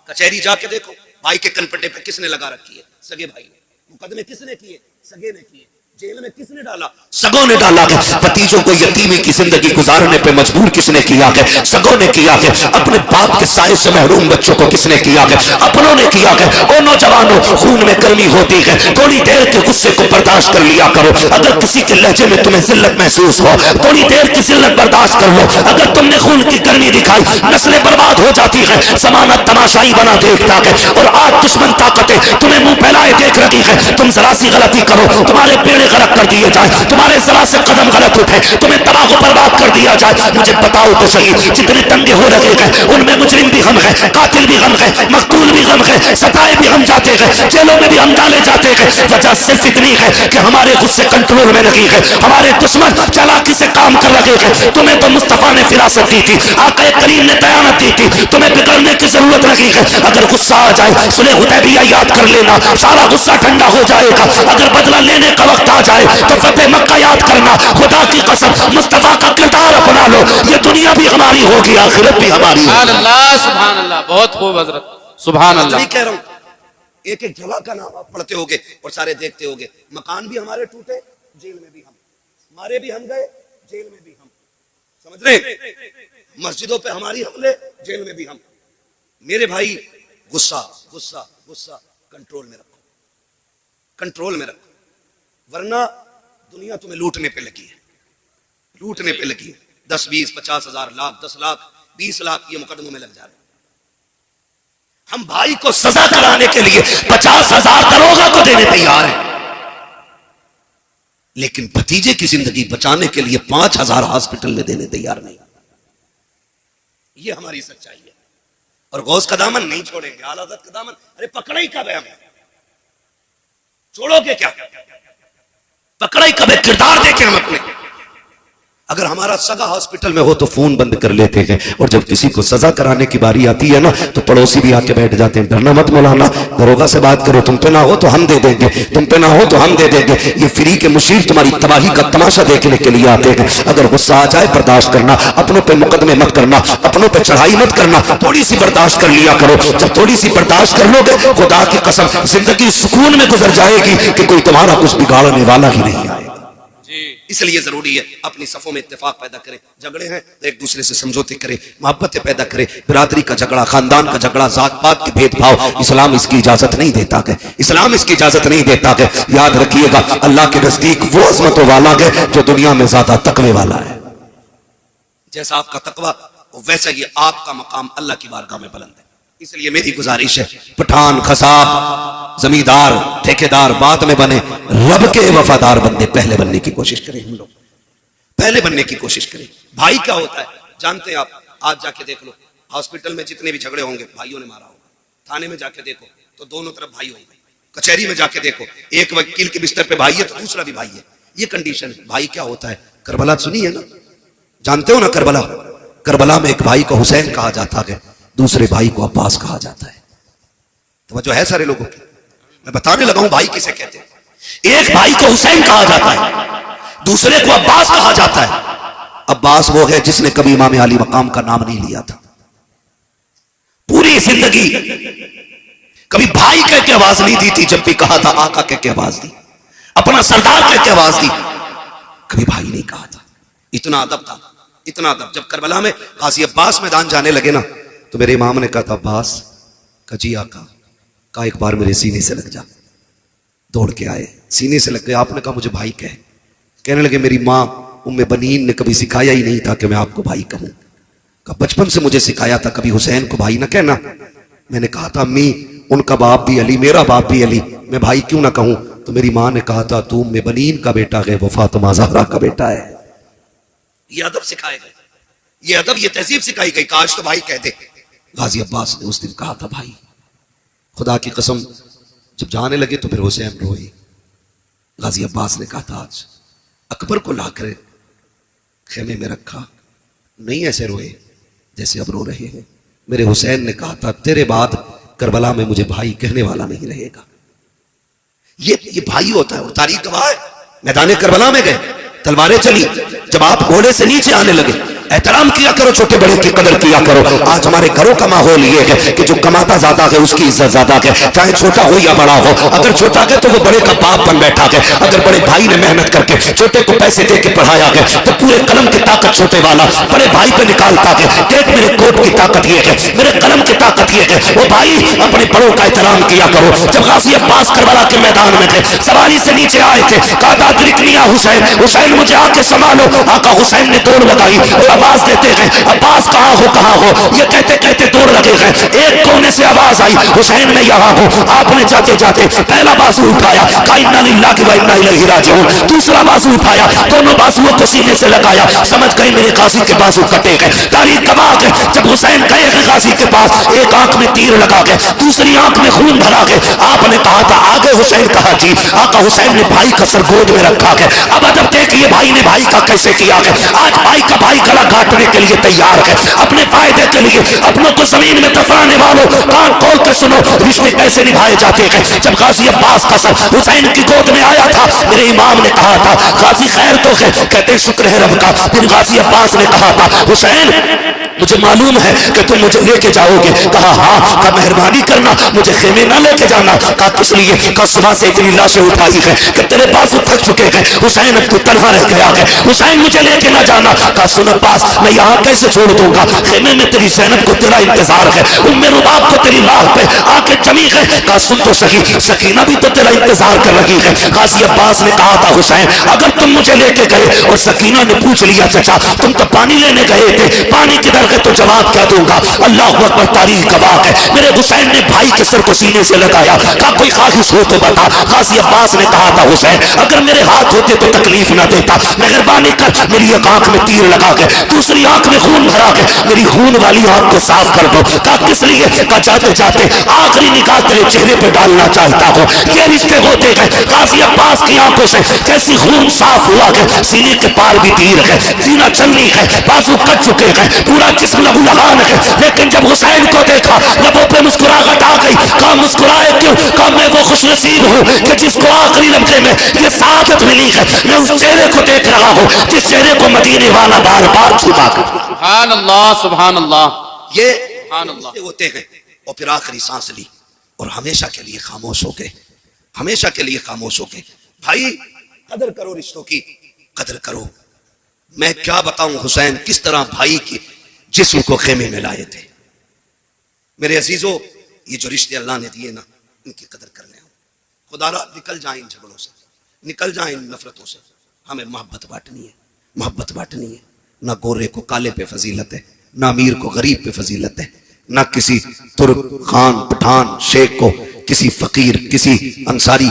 कचहरी जाके देखो भाई के कनपट्टे पे किसने लगा रखी है? सगे भाई ने। मुकदमे किसने किए? सगे ने किए। जेल में किसने डाला? सगों ने डाला है। भतीजों को यतीमी की जिंदगी गुजारने पे मजबूर किसने किया है? सगों ने किया है। अपने बाप के साए से महरूम बच्चों को किसने किया है? अपनों ने किया है। ओ नौजवानों, खून में गर्मी होती है, थोड़ी देर के गुस्से को बर्दाश्त कर लिया करो। अगर किसी के लहजे में तुम्हें जिल्लत महसूस हो, थोड़ी देर की जिल्लत बर्दाश्त कर लो। अगर तुमने खून की गर्मी दिखाई, नस्लें बर्बाद हो जाती है, समाना तमाशाई बना देखता है, और आज दुश्मन ताकतें तुम्हें मुंह फैलाए देख रही है। तुम जरा सी गलती करो, तुम्हारे पेड़ रास्ते गलत कर दिए जाए, तुम्हारे जरा से कदम गलत उठे, तुम्हें तबाह बर्बाद कर दिया जाए, मुझे बताओ तो सही, जितने दंगे हो रहे हैं उनमें मुजरिम भी हम है, कातिल भी हम है, मकतूल भी हम है, सताए भी हम जाते हैं, जेलों में भी हम डाले जाते हैं। वजह सिर्फ इतनी है कि हमारे गुस्से कंट्रोल में नहीं है, हमारे दुश्मन चालाकी से काम कर रहे हैं। तुम्हें तो मुस्तफा ने फिरासत दी थी, आका करीम ने दयानत दी थी, तुम्हें बिगड़ने की जरूरत नहीं है। अगर गुस्सा आ जाए सुलह हुदैबिया याद कर लेना, सारा गुस्सा ठंडा हो जाएगा। अगर बदला लेने का वक्त आ जाए तो फतेह मक्का याद करना। खुदा की कसम मुस्तफा का किरदार अपना लो, ये दुनिया भी हमारी होगी, आखिरत भी हमारी होगी। सुभान अल्लाह, सुभान अल्लाह, बहुत खूब हजरत, सुभान अल्लाह। कह रहा हूं एक एक जगह का नाम आप पढ़ते होगे और सारे देखते होगे। मकान भी हमारे टूटे, जेल में भी हम, मारे भी हम गए, जेल में भी हम, समझ रहे? मस्जिदों पे हमारी हमले, जेल में भी हम। मेरे भाई गुस्सा गुस्सा गुस्सा कंट्रोल में रखो, कंट्रोल में रखो, वरना दुनिया तुम्हें लूटने पे लगी है, लूटने पे लगी है। 10, 20, 50 हजार, लाख, 10 लाख, 20 लाख ये मुकदमों में लग जा रहे हैं। हम भाई को सजा कराने के लिए 50,000 दरोगा को देने तैयार हैं, लेकिन भतीजे की जिंदगी बचाने के लिए 5,000 हॉस्पिटल में देने तैयार नहीं। ये हमारी सच्चाई है। और गौस का दामन नहीं छोड़ेंगे, आला हज़रत का दामन, अरे पकड़ा ही कब है हमें, छोड़ोगे क्या? पकड़ा ही कब है? किरदार देखें हम अपने। अगर हमारा सगा हॉस्पिटल में हो तो फोन बंद कर लेते हैं, और जब किसी को सजा कराने की बारी आती है ना तो पड़ोसी भी आके बैठ जाते हैं। डरना मत मौलाना, दरोगा से बात करो, तुम पे ना हो तो हम दे देंगे, तुम पे ना हो तो हम दे देंगे। ये फ्री के मुशीर तुम्हारी तबाही का तमाशा देखने के लिए आते हैं। अगर गुस्सा आ जाए बर्दाश्त करना, अपनों पे मुकदमे मत करना, अपनों पे चढ़ाई मत करना, थोड़ी सी बर्दाश्त कर लिया करो। जब थोड़ी सी बर्दाश्त कर लोगे खुदा की कसम जिंदगी सुकून में गुजर जाएगी कि कोई तुम्हारा कुछ बिगाड़ने वाला ही नहीं आएगा। इसलिए जरूरी है अपनी सफों में इत्तेफाक पैदा करें। झगड़े हैं तो एक दूसरे से समझौते करें, मोहब्बतें पैदा करें। बिरादरी का झगड़ा, खानदान का झगड़ा, जात पात के भेदभाव इस्लाम इसकी इजाजत नहीं देता है, इस्लाम इसकी इजाजत नहीं देता है। याद रखिएगा अल्लाह के नजदीक वो अजमतों वाला है जो दुनिया में ज्यादा तकवे वाला है। जैसा आपका तकवा वैसा ही आपका मकाम अल्लाह की बारगाह में बुलंद है। इसलिए मेरी गुजारिश है, पठान, खसाब, जमींदार, ठेकेदार बाद में बने, रब के वफादार बंदे पहले बनने की कोशिश करें। हम लोग पहले बनने की कोशिश करें। भाई क्या होता है जानते हैं आप? आज जाके देख लो, हॉस्पिटल में जितने भी झगड़े होंगे भाइयों ने मारा होगा, थाने में जाके देखो तो दोनों तरफ भाई होंगे, कचहरी में जाके देखो एक वकील के बिस्तर पे भाई है तो दूसरा भी भाई है। ये कंडीशन है। भाई क्या होता है? करबला सुनी है ना, जानते हो ना करबला? करबला में एक भाई को हुसैन कहा जाता है, दूसरे भाई को अब्बास कहा जाता है। तो जो है सारे लोगों की, मैं बताने लगा हूं भाई किसे कहते हैं। एक भाई को हुसैन कहा जाता है, दूसरे को अब्बास कहा जाता है। अब्बास वो है जिसने कभी इमाम अली मकाम का नाम नहीं लिया था। पूरी जिंदगी कभी भाई कह के आवाज नहीं दी थी, जब भी कहा था आका कह के आवाज दी, अपना सरदार कह के आवाज दी, कभी भाई नहीं कहा था। इतना अदब था, इतना अदब। जब करबला में गाजी अब्बास मैदान जाने लगे ना तो मेरे इमाम ने कहा था अब्बास का जी आका का एक बार मेरे सीने से लग जा। दौड़ के आए, सीने से लग गए। आपने कहा मुझे भाई कह। कहने लगे मेरी माँ उम्मे बनीन ने कभी सिखाया ही नहीं था कि मैं आपको भाई कहूं। कहा बचपन से मुझे सिखाया था कभी हुसैन को भाई ना कहना। मैंने कहा था अम्मी उनका बाप भी अली, मेरा बाप भी अली, मैं भाई क्यों ना कहूं? तो मेरी माँ ने कहा था तू उम्मे बनीन का बेटा है, वो फातिमा ज़हरा का बेटा है। ये अदब सिखाए गए, ये अदब, ये तहजीब सिखाई गई। काश तो भाई कहते। गाजी अब्बास ने उस दिन कहा था भाई। खुदा की कसम जब जाने लगे तो फिर हुसैन रोए। गाजी अब्बास ने कहा था आज अकबर को लाकर खेमे में रखा, नहीं ऐसे रोए जैसे अब रो रहे हैं। मेरे हुसैन ने कहा था तेरे बाद करबला में मुझे भाई कहने वाला नहीं रहेगा। ये भाई होता है। और तारीख गवाह है, मैदान करबला में गए, तलवारें चली, जब आप घोड़े से नीचे आने लगे एहतराम किया करो, छोटे बड़े की कदर किया करो। आज हमारे घरों का माहौल ये है कि जो कमाता ज्यादा है उसकी इज्जत ज्यादा है, चाहे छोटा हो या बड़ा हो। अगर छोटा है तो वो बड़े का बाप बन बैठा है। अगर बड़े भाई ने मेहनत करके छोटे को पैसे दे के पढ़ाया है तो पूरे कलम की ताकत छोटे वाला बड़े भाई पे निकालता है। देख मेरे कोट की ताकत ये है, मेरे कलम की ताकत ये है। वो भाई अपने बड़ों का एहतराम किया करो। जब गाजी अब्बास करबला के मैदान में थे, सवारी से नीचे आए थे, कहा अदरिकनिया हुसैन, हुसैन मुझे आके संभालो। आका हुसैन ने दौड़ लगाई, आवाज देते हैं अब्बास कहाँ हो, कहाँ हो। ये कहते कहते दौड़ लगे हैं। एक कोने कोने से आवाज आई, हुसैन मैं यहाँ हूँ। आपने जाते जाते पहला बाजू उठाया, कहा इन्ना लिल्लाहि व इन्ना इलैहि राजिऊन। दूसरा बाजू उठाया, दोनों बाजुओं को सीने से लगाया, समझ गए मेरे गाजी के बाजू कटे गए। तारीख गवाह है, जब हुसैन गए गाजी के पास, एक आंख में तीर लगा गए, दूसरी आंख में खून भरा गए। आपने कहा था आगे हुसैन, कहा जी। आका हुसैन ने भाई का सर गोद में रखा है। अब अदब देखिए भाई ने भाई का कैसे किया है। आज भाई का भाई गला काटने के लिए तैयार है, अपने फायदे के लिए। अपनों को जमीन में दफनाने वालों, कान खोल के सुनो, रिश्ते कैसे निभाए जाते हैं। जब गाजी अब्बास का सर हुसैन की गोद में आया था, मेरे इमाम ने कहा था गाजी खैर तो है, कहते शुक्र है रब का। फिर गाजी अब्बास ने कहा था हुसैन मुझे मालूम है कि तुम मुझे लेके जाओगे। कहा हाँ। कहा मेहरबानी करना, मुझे खेमे ना लेके जाना। कहा किस लिए? कहा सुबह से इतनी लाशें उठाई है कि तेरे बाजू थक चुके हैं हुसैन, अब तू तनहा रह गया है, हुसैन मुझे लेके ना जाना। कहा सुन अब्बास, मैं यहाँ कैसे छोड़ दूंगा, खेमे में तेरी ज़ैनब को तेरा इंतजार है, उम्मे रुबाब को तेरी राह पे आके जमी है। कहा सुन तो सही, सकीना भी तो तेरा इंतजार कर रही है। गाजी अब्बास ने कहा था हुसैन अगर तुम मुझे लेके गए और सकीना ने पूछ लिया चाचा तुम तो पानी लेने गए थे, पानी किधर गए, तो जवाब क्या दूंगा। अल्लाह अकबर, तारीख गवाह है। मेरे हुसैन ने भाई के सर को सीने से लगाया, कहा कोई ख्वाहिश हो तो बता। गाजी अब्बास ने कहा था हुसैन अगर मेरे हाथ होते तो तकलीफ ना देता, मेहरबानी कर मेरी एक आंख में तीर लगा के, दूसरी आंख में खून भरा के मेरी खून वाली आंख को साफ कर दो। कहा किस लिए? कहा जाते जाते आखिरी निगाह तेरे चेहरे पे डालना चाहता हूँ। ये रिश्ते होते हैं। गाजी अब्बास की आंखों से जैसी खून साफ हुआ है, सीने के पार भी तीर है, सीना चलनी है, बाजू कट चुके हैं, पूरा जिस्म लहू लहान है। लेकिन जब हुसैन को देखा लबों पे मुस्कुराहट आ गई। कहा मुस्कुराए क्यों? कहा मैं वो खुशनसीब हूँ कि जिसको आखिरी लम्हे में ये सादत मिली है। मैं उस चेहरे को देख रहा हूँ जिस चेहरे को मदीने वाला बार बार छुपा कर। सुभान अल्लाह, सुभान अल्लाह। ये सुभान अल्लाह। रिश्ते होते हैं। और फिर आखिरी सांस ली और हमेशा के लिए खामोश हो गए, हमेशा के लिए खामोश हो गए। भाई कदर करो, रिश्तों की कदर करो। मैं क्या बताऊं हुसैन किस तरह भाई की जिस्म को खेमे में लाए थे। मेरे अजीजों, ये जो रिश्ते अल्लाह ने दिए ना, इनकी कदर कर लें। खुदारा निकल जाए इन झगड़ों से, निकल जाए इन नफरतों से। हमें मोहब्बत बांटनी है, मोहब्बत बांटनी है। ना गोरे को काले पे फजीलत है, ना अमीर को गरीब पे फजीलत है, ना किसी तुर्क खान पठान शेख को, किसी फकीर किसी अंसारी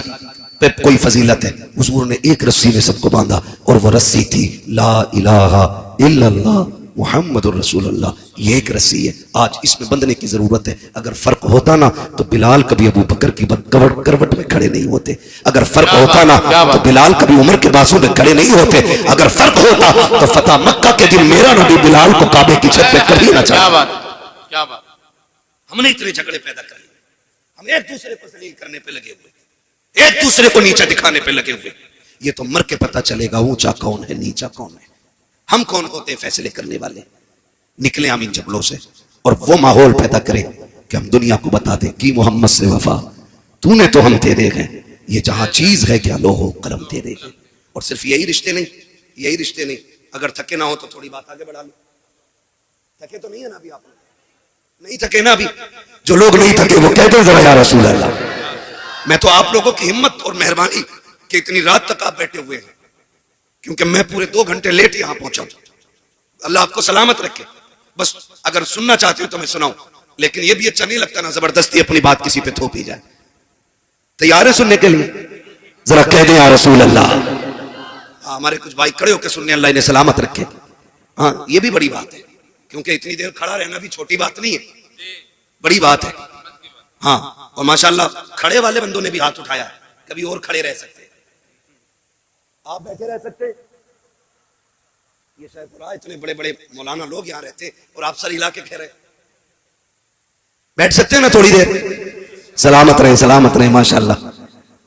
पे कोई फजीलत है। हुजूर ने एक रस्सी में सबको बांधा और वो रस्सी थी ला इलाहा इल्लल्लाह मुहम्मदुर रसूलुल्लाह। ये एक रस्सी है, आज इसमें बंधने की जरूरत है। अगर फर्क होता ना तो बिलाल कभी अबू बकर की करवट में खड़े नहीं होते। अगर फर्क होता ना तो बिलाल कभी उमर के बाजू में खड़े नहीं होते। अगर फर्क होता तो फतह मक्का के दिन मेरा नबी बिलाल को काबे की छत पे कभी ना चढ़ा। क्या बात, क्या बात। हमने इतने झगड़े पैदा कर लिए, हम एक दूसरे को जलील करने पे लगे हुए, एक दूसरे को नीचा दिखाने पे लगे हुए। ये तो मर के पता चलेगा ऊंचा कौन है नीचा कौन है। हम कौन होते हैं फैसले करने वाले। निकले हम इन झगड़ों से और वो माहौल पैदा करें कि हम दुनिया को बता दें कि मोहम्मद से वफा तूने तो हम तेरे हैं, ये जहां चीज है क्या लो हो करम तेरे हैं। और सिर्फ यही रिश्ते नहीं, यही रिश्ते नहीं, अगर थके ना हो तो थोड़ी बात आगे बढ़ा लो। थके तो नहीं है ना अभी, आप नहीं थके ना अभी। जो लोग नहीं थके वो कहते हैं जरा या रसूल अल्लाह। मैं तो आप लोगों की हिम्मत और मेहरबानी कि इतनी रात तक आप बैठे हुए हैं, क्योंकि मैं पूरे 2 घंटे लेट यहां पहुंचा हूं। अल्लाह आपको सलामत रखे। बस अगर सुनना चाहते हो तो मैं सुनाऊं, लेकिन यह भी अच्छा नहीं लगता ना जबरदस्ती अपनी बात किसी पे थोपी जाए। तैयार है सुनने के लिए? जरा कह दें या रसूल अल्लाह। हाँ, हमारे कुछ भाई खड़े होकर सुनने, अल्लाह इन्हें सलामत रखे। हाँ, ये भी बड़ी बात है, क्योंकि इतनी देर खड़ा रहना भी छोटी बात नहीं है, बड़ी बात है। हाँ, और माशाल्लाह खड़े वाले बंदों ने भी हाथ उठाया है, कभी और खड़े रह सकते, आप बैठे रह सकते। ये शायद इतने बड़े बड़े मौलाना लोग यहाँ रहते और आप सर हिला के कह रहे बैठ सकते हैं ना थोड़ी देर? सलामत रहे माशाल्लाह।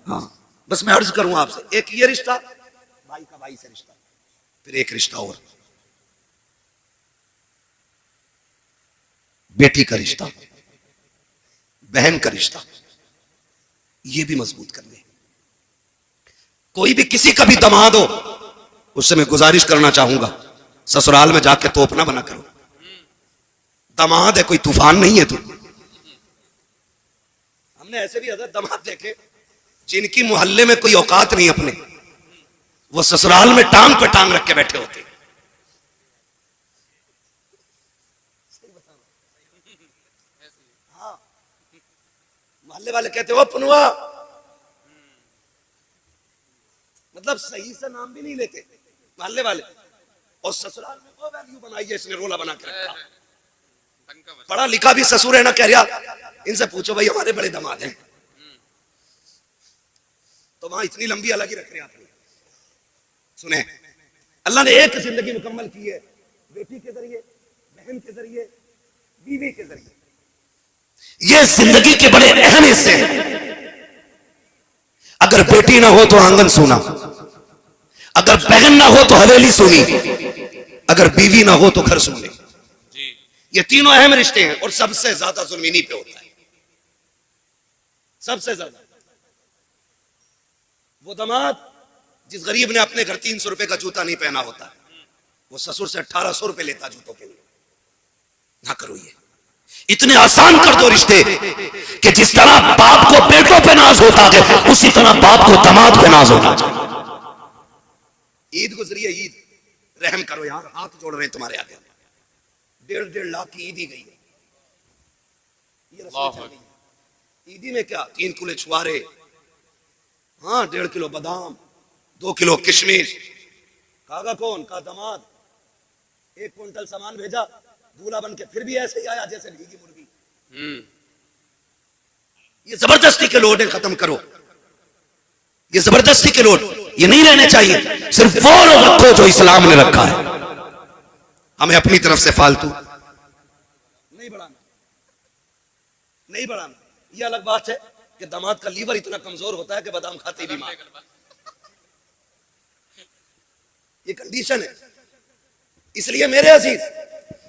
हाँ, बस मैं अर्ज करूं आपसे, एक ये रिश्ता भाई का भाई से रिश्ता, फिर एक रिश्ता और बेटी का रिश्ता, बहन का रिश्ता, ये भी मजबूत कर ले। कोई भी किसी का भी दामाद हो, उससे मैं गुजारिश करना चाहूंगा ससुराल में जाके तोपना बना करो। दामाद है, कोई तूफान नहीं है तू। हमने ऐसे भी हज़रत दामाद देखे जिनकी मोहल्ले में कोई औकात नहीं अपने, वो ससुराल में टांग पे टांग रख के बैठे होते। हाँ, मोहल्ले वाले कहते हो पनुआ, मतलब सही से नाम भी नहीं लेते मोहल्ले वाले। और ससुराल में वो वैल्यू बनाई है इसने, रोला बना के रखा। पढ़ा लिखा भी ससुर है ना, कह रहा इनसे पूछो भाई हमारे बड़े दामाद हैं, तो वहां इतनी लंबी अलग ही रख रहे हैं। सुने, अल्लाह ने एक जिंदगी मुकम्मल की है, बेटी के जरिए, बहन के जरिए, बीवी के जरिए। ये जिंदगी के बड़े अहम हिस्से हैं। अगर बेटी ना हो तो आंगन सूना, अगर बहन ना हो तो हवेली सूनी, अगर बीवी ना हो तो घर सूने। ये तीनों अहम रिश्ते हैं और सबसे ज्यादा जुल्म इन्हीं पे होता है, सबसे ज्यादा। वो दामाद जिस गरीब ने अपने घर 300 रुपए का जूता नहीं पहना होता है, वो ससुर से 1800 रुपए लेता जूतों के लिए। ना करो ये, इतने आसान कर दो रिश्ते कि जिस तरह बाप को बेटों पे नाज होता है उसी तरह बाप को दामाद पे नाज होना चाहिए। ईद गुजरी है, ईद, रहम करो यार, हाथ जोड़ रहे हैं तुम्हारे आगे। 1.5 लाख की ईदी गई है। ये रस्म चल रही है। ईदी में क्या, 3 किलो छुआरे, हाँ 1.5 किलो बादाम, 2 किलो किशमिश। कागा कौन का दामाद 1 क्विंटल सामान भेजा, दूल्हा बन के फिर भी ऐसे ही आया जैसे भीगी मुर्गी। ये जबरदस्ती के लोड है, खत्म करो ये जबरदस्ती के लोड, ये नहीं रहने चाहिए। सिर्फ वो लोग रखो जो इस्लाम ने रखा है। हमें अपनी तरफ से फालतू नहीं बढ़ाना, नहीं बढ़ाना। ये अलग बात है कि दामाद का लीवर इतना कमजोर होता है कि बादाम खाते ही बीमार। ये कंडीशन है। इसलिए मेरे अजीज,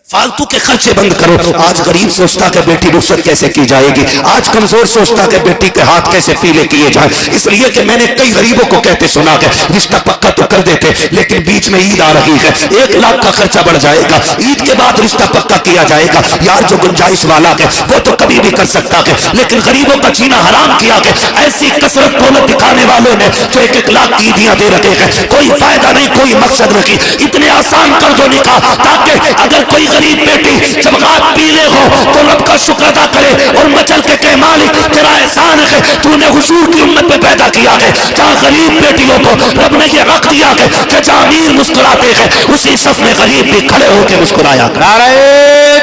फालतू के खर्चे बंद करो। आज गरीब सोचता कि बेटी रुखसत कैसे की जाएगी, आज कमजोर सोचता कि बेटी के हाथ कैसे पीले किए जाए। इसलिए कि मैंने कई गरीबों को कहते सुना कि रिश्ता पक्का तो कर देते, लेकिन बीच में ईद आ रही है, 1 लाख का खर्चा बढ़ जाएगा, ईद के बाद रिश्ता पक्का किया जाएगा। यार जो गुंजाइश वाला है वो तो कभी भी कर सकता है, लेकिन गरीबों का जीना हराम किया है। ऐसी कसरत दौलत दिखाने वालों ने जो 1 लाख की ईदियां दे रखे हैं, कोई फायदा नहीं, कोई मकसद नहीं। इतने आसान कर दो निकाह, ताकि अगर कोई गरीब बेटी जब रात पीले हो तो रब का शुक्र अदा करे और मचल के कहे मालिक तेरा एहसान है, तूने हुजूर की उम्मत में पैदा किया है। जहां गरीब बेटियों को रब ने ये रख दिया है कि जहां अमीर मुस्कुराते हैं उसी सफ में गरीब भी खड़े होकर मुस्कुराया। नारे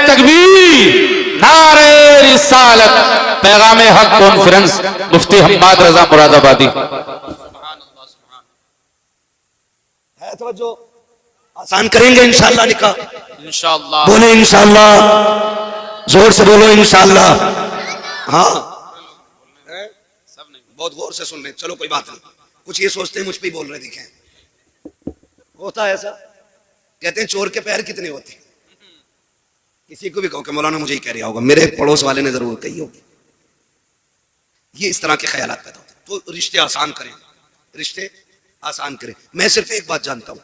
तकबीर, नारे रिसालत, पैगाम हक कॉन्फ्रेंस, मुफ्ती हम्माद रजा मुरादाबादी। है तवज्जो, आसान करेंगे इंशाअल्लाह निकाह, इंशाअल्लाह। बोले इंशाअल्लाह, जोर से बोलो इंशाअल्लाह। हाँ सब नहीं, बहुत गौर से सुन रहे। चलो कोई बात नहीं, कुछ ये सोचते हैं मुझ पे बोल रहे दिखे। होता है ऐसा, कहते हैं चोर के पैर कितने होते हैं। किसी को भी कहो कि मौलाना मुझे ही कह रहा होगा, मेरे पड़ोस वाले ने जरूर कही होगी। ये इस तरह के ख्यालात पैदा होते हैं। तो रिश्ते आसान करें, रिश्ते आसान करें। मैं सिर्फ एक बात जानता हूं,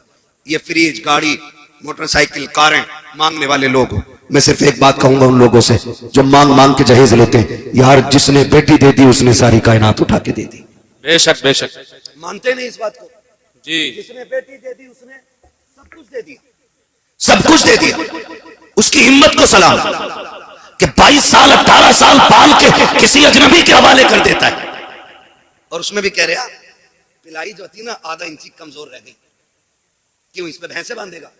ये फ्रिज, गाड़ी, मोटरसाइकिल, कारें मांगने वाले लोग, मैं सिर्फ एक बात कहूंगा उन लोगों से जो मांग मांग के जहेज लेते हैं, यार जिसने बेटी दे दी उसने सारी कायनात उठा के दे दी। बेशक बेशक, मानते नहीं इस बात को जी। जिसने बेटी दे दी उसने सब कुछ दे दिया, सब कुछ दे दिया। उसकी हिम्मत को सलाम कि 22 साल 18 साल पाल के किसी अजनबी के हवाले कर देता है। और उसमें भी कह रहा पिलाई जो थी ना आधा इंची कमजोर रह गई, क्यों इस पे भैंसे बांधेगा?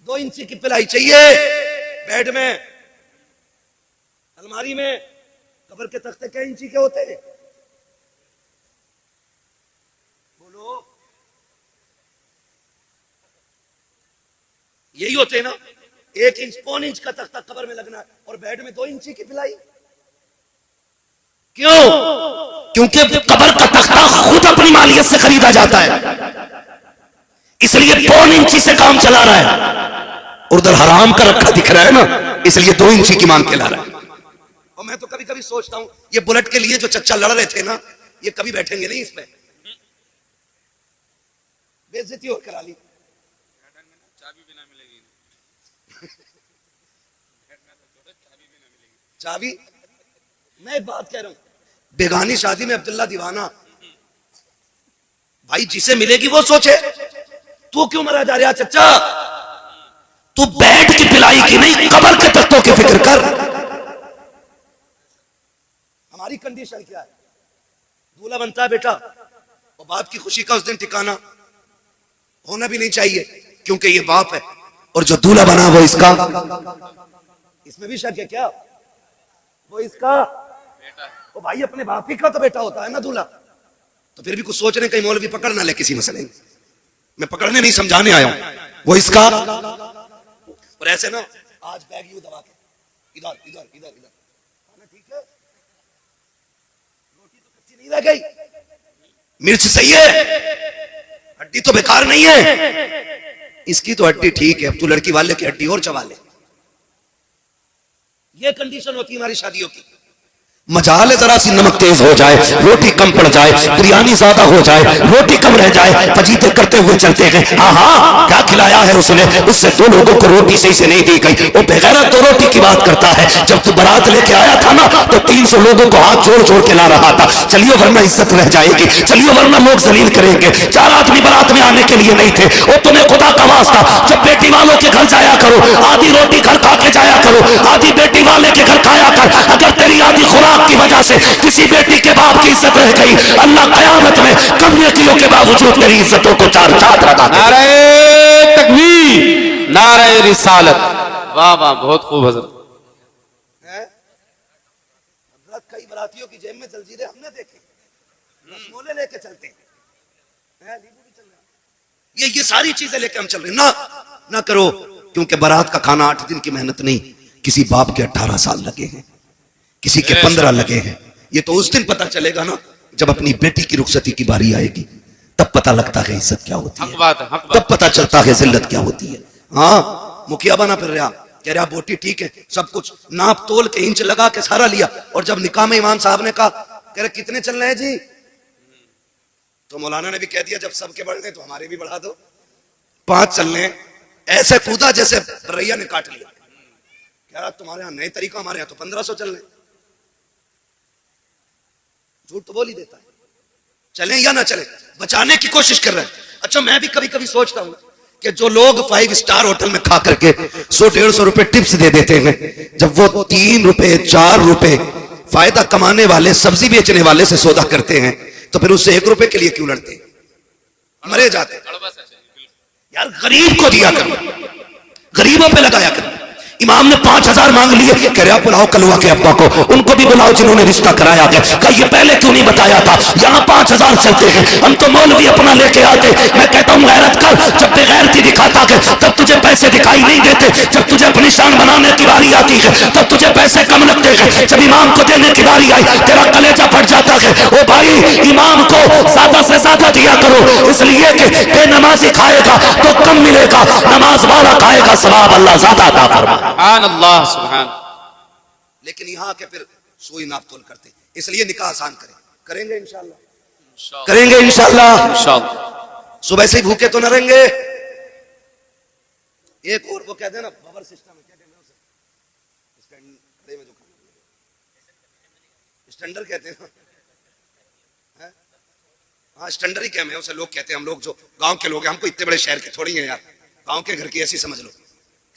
2 इंची की पिलाई चाहिए बेड में, अलमारी में। कब्र के तख्ते कई इंची के होते हैं? बोलो, यही होते हैं ना। 1 इंच, 1.25 इंच का तख्ता कब्र में लगना है और बेड में 2 इंची की पिलाई। क्यों? क्योंकि कब्र का तख्ता खुद अपनी मालियत से खरीदा जाता है, इसलिए 1.25 इंची से काम चला रहा है। उधर हराम का रखा दिख रहा है ना, इसलिए 2 इंची की मांग के ला रहा है। और मैं तो कभी कभी सोचता हूं ये बुलेट के लिए जो चच्चा लड़ रहे थे ना, ये कभी बैठेंगे नहीं इस पे। बेइज्जती और करा ली। चाबी, मैं एक बात कह रहा हूं, बेगानी शादी में अब्दुल्ला दीवाना, भाई जिसे मिलेगी वो सोचे। तू क्यों मरा जा रहा चच्चा? तू बेड की पिलाई की नहीं, कब्र के तख्तों की फिक्र कर। कंडीशन क्या है? दूल्हा बनता है बेटा और बाप की खुशी का उस दिन ठिकाना होना भी नहीं चाहिए, क्योंकि ये बाप है और जो दूल्हा बना वो इसका, इसमें भी शक है क्या? वो इसका वो भाई अपने बाप ही का तो बेटा होता है ना दूल्हा। तो फिर भी कुछ सोच रहे कहीं मौलवी पकड़ ना ले किसी मसले में। मैं पकड़ने नहीं समझाने आया हूं। वो इसका और ऐसे ना आज बैग यूं दबा के इधर इधर इधर इधर, ठीक है, रोटी तो कच्ची नहीं रह गई, मिर्च सही है, हड्डी तो बेकार नहीं है, इसकी तो हड्डी ठीक है, अब तू लड़की वाले की हड्डी और चबा ले। ये कंडीशन होती है हमारी शादियों की। मजाल है जरा सी नमक तेज हो जाए, रोटी कम पड़ जाए, बिरयानी ज्यादा हो जाए, रोटी कम रह जाए, फजीते करते हुए चलते गए। हाँ क्या खिलाया है उसने, उससे दो लोगों को रोटी सही से नहीं दी गई। वो बेगैरत तो रोटी की बात करता है। जब तू बारात लेके आया था ना तो 300 लोगों को हाथ जोड़ जोड़ के ला रहा था। चलिए वरना इज्जत रह जाएगी, चलिए वरना लोग जलील करेंगे। 4 आदमी बारात में आने के लिए नहीं थे। वो तुम्हें खुदा का वास्ता जब बेटी वालों के घर जाया करो, आधी रोटी घर खा के जाया करो, आधी बेटी वाले के घर खाया कर। अगर तेरी आधी खुराक की वजह से किसी बेटी के बाप की इज्जत रह गई, अल्लाह कयामत में कम नेकियों के बावजूद तेरी इज्जतों को चार चांद लगा देगा। नारे तकबीर, नारे रिसालत। वाह वाह, बहुत खूब हजरत। कई बरातियों की जेब में जलजीरे हमने देखे, रसमोले लेके चलते हैं, ये सारी चीजें लेके हम चल रहे हैं। ना करो, क्योंकि बारात का खाना 8 दिन की मेहनत नहीं, किसी बाप के 18 साल लगे हैं, किसी के 15 लगे हैं। ये तो उस दिन पता चलेगा ना जब अपनी बेटी की रुखसती की बारी आएगी, तब पता लगता है इज्जत क्या होती है, तब पता चलता है जिल्लत क्या होती है। हाँ, मुखिया बना फिर रहा, कह रहा बोटी ठीक है, सब कुछ नाप तोल के इंच लगा के सारा लिया, और जब निकाह में इमाम साहब ने कहा, कह रहे कितने चल रहे हैं जी, तो मौलाना ने भी कह दिया जब सबके बढ़ गए तो हमारे भी बढ़ा दो, 5 चल रहे हैं। ऐसे कूदा जैसे रैया ने काट लिया। कह रहा तुम्हारे यहाँ नए तरीका, हमारे यहाँ तो 1500 चल रहे। झूठ तो बोल ही देता है, चले या ना चले, बचाने की कोशिश कर रहे हैं। अच्छा, मैं भी कभी कभी सोचता हूं कि जो लोग 5 स्टार होटल में खा करके 100-150 रुपए टिप्स दे देते हैं, जब वो 3 रुपए 4 रुपए फायदा कमाने वाले सब्जी बेचने वाले से सौदा करते हैं, तो फिर उससे 1 रुपए के लिए क्यों लड़ते? मरे जाते। यार गरीब को दिया करो, गरीबों पे लगाया करो। इमाम ने 5000 मांग लिए, कह रहा बुलाओ कलवा के अब्बा को, उनको भी बुलाओ जिन्होंने रिश्ता कराया गया। कहा ये पहले क्यों नहीं बताया था, यहाँ 5000 चलते हैं, हम तो मौलवी अपना लेके आते। मैं कहता हूँ गैरत कर, जब बेगैरती दिखाता है तब तुझे पैसे दिखाई नहीं देते, जब तुझे अपनी शान बनाने की बारी आती है तब तुझे पैसे कम लगते हैं। जब इमाम को देने की बारी आई तेरा कलेजा फट जाता है। ओ भाई, इमाम को ज्यादा से ज्यादा दिया करो, इसलिए कि बेनमाजी खाएगा तो कम मिलेगा, नमाज वाला खाएगा सवाब अल्लाह ज्यादा अता फरमाएगा। सुभान अल्लाह, सुभान। लेकिन यहाँ के फिर सोई नाप तोल करते, इसलिए निकाह आसान करेंगे इंशाल्लाह, करेंगे इंशाल्लाह। सुबह से ही भूखे तो न रहेंगे। एक और वो कहते हैं ना बबर सिस्टम है, क्या कहते हैं उसे, स्टैंडर्ड में जो स्टैंडर्ड कहते हैं ना, हाँ स्टैंडर्ड ही क्या है उसे लोग कहते हैं। हम लोग जो गांव के लोग हैं, हमको इतने बड़े शहर के थोड़ी हैं यार, गांव के घर की ऐसी समझ लो।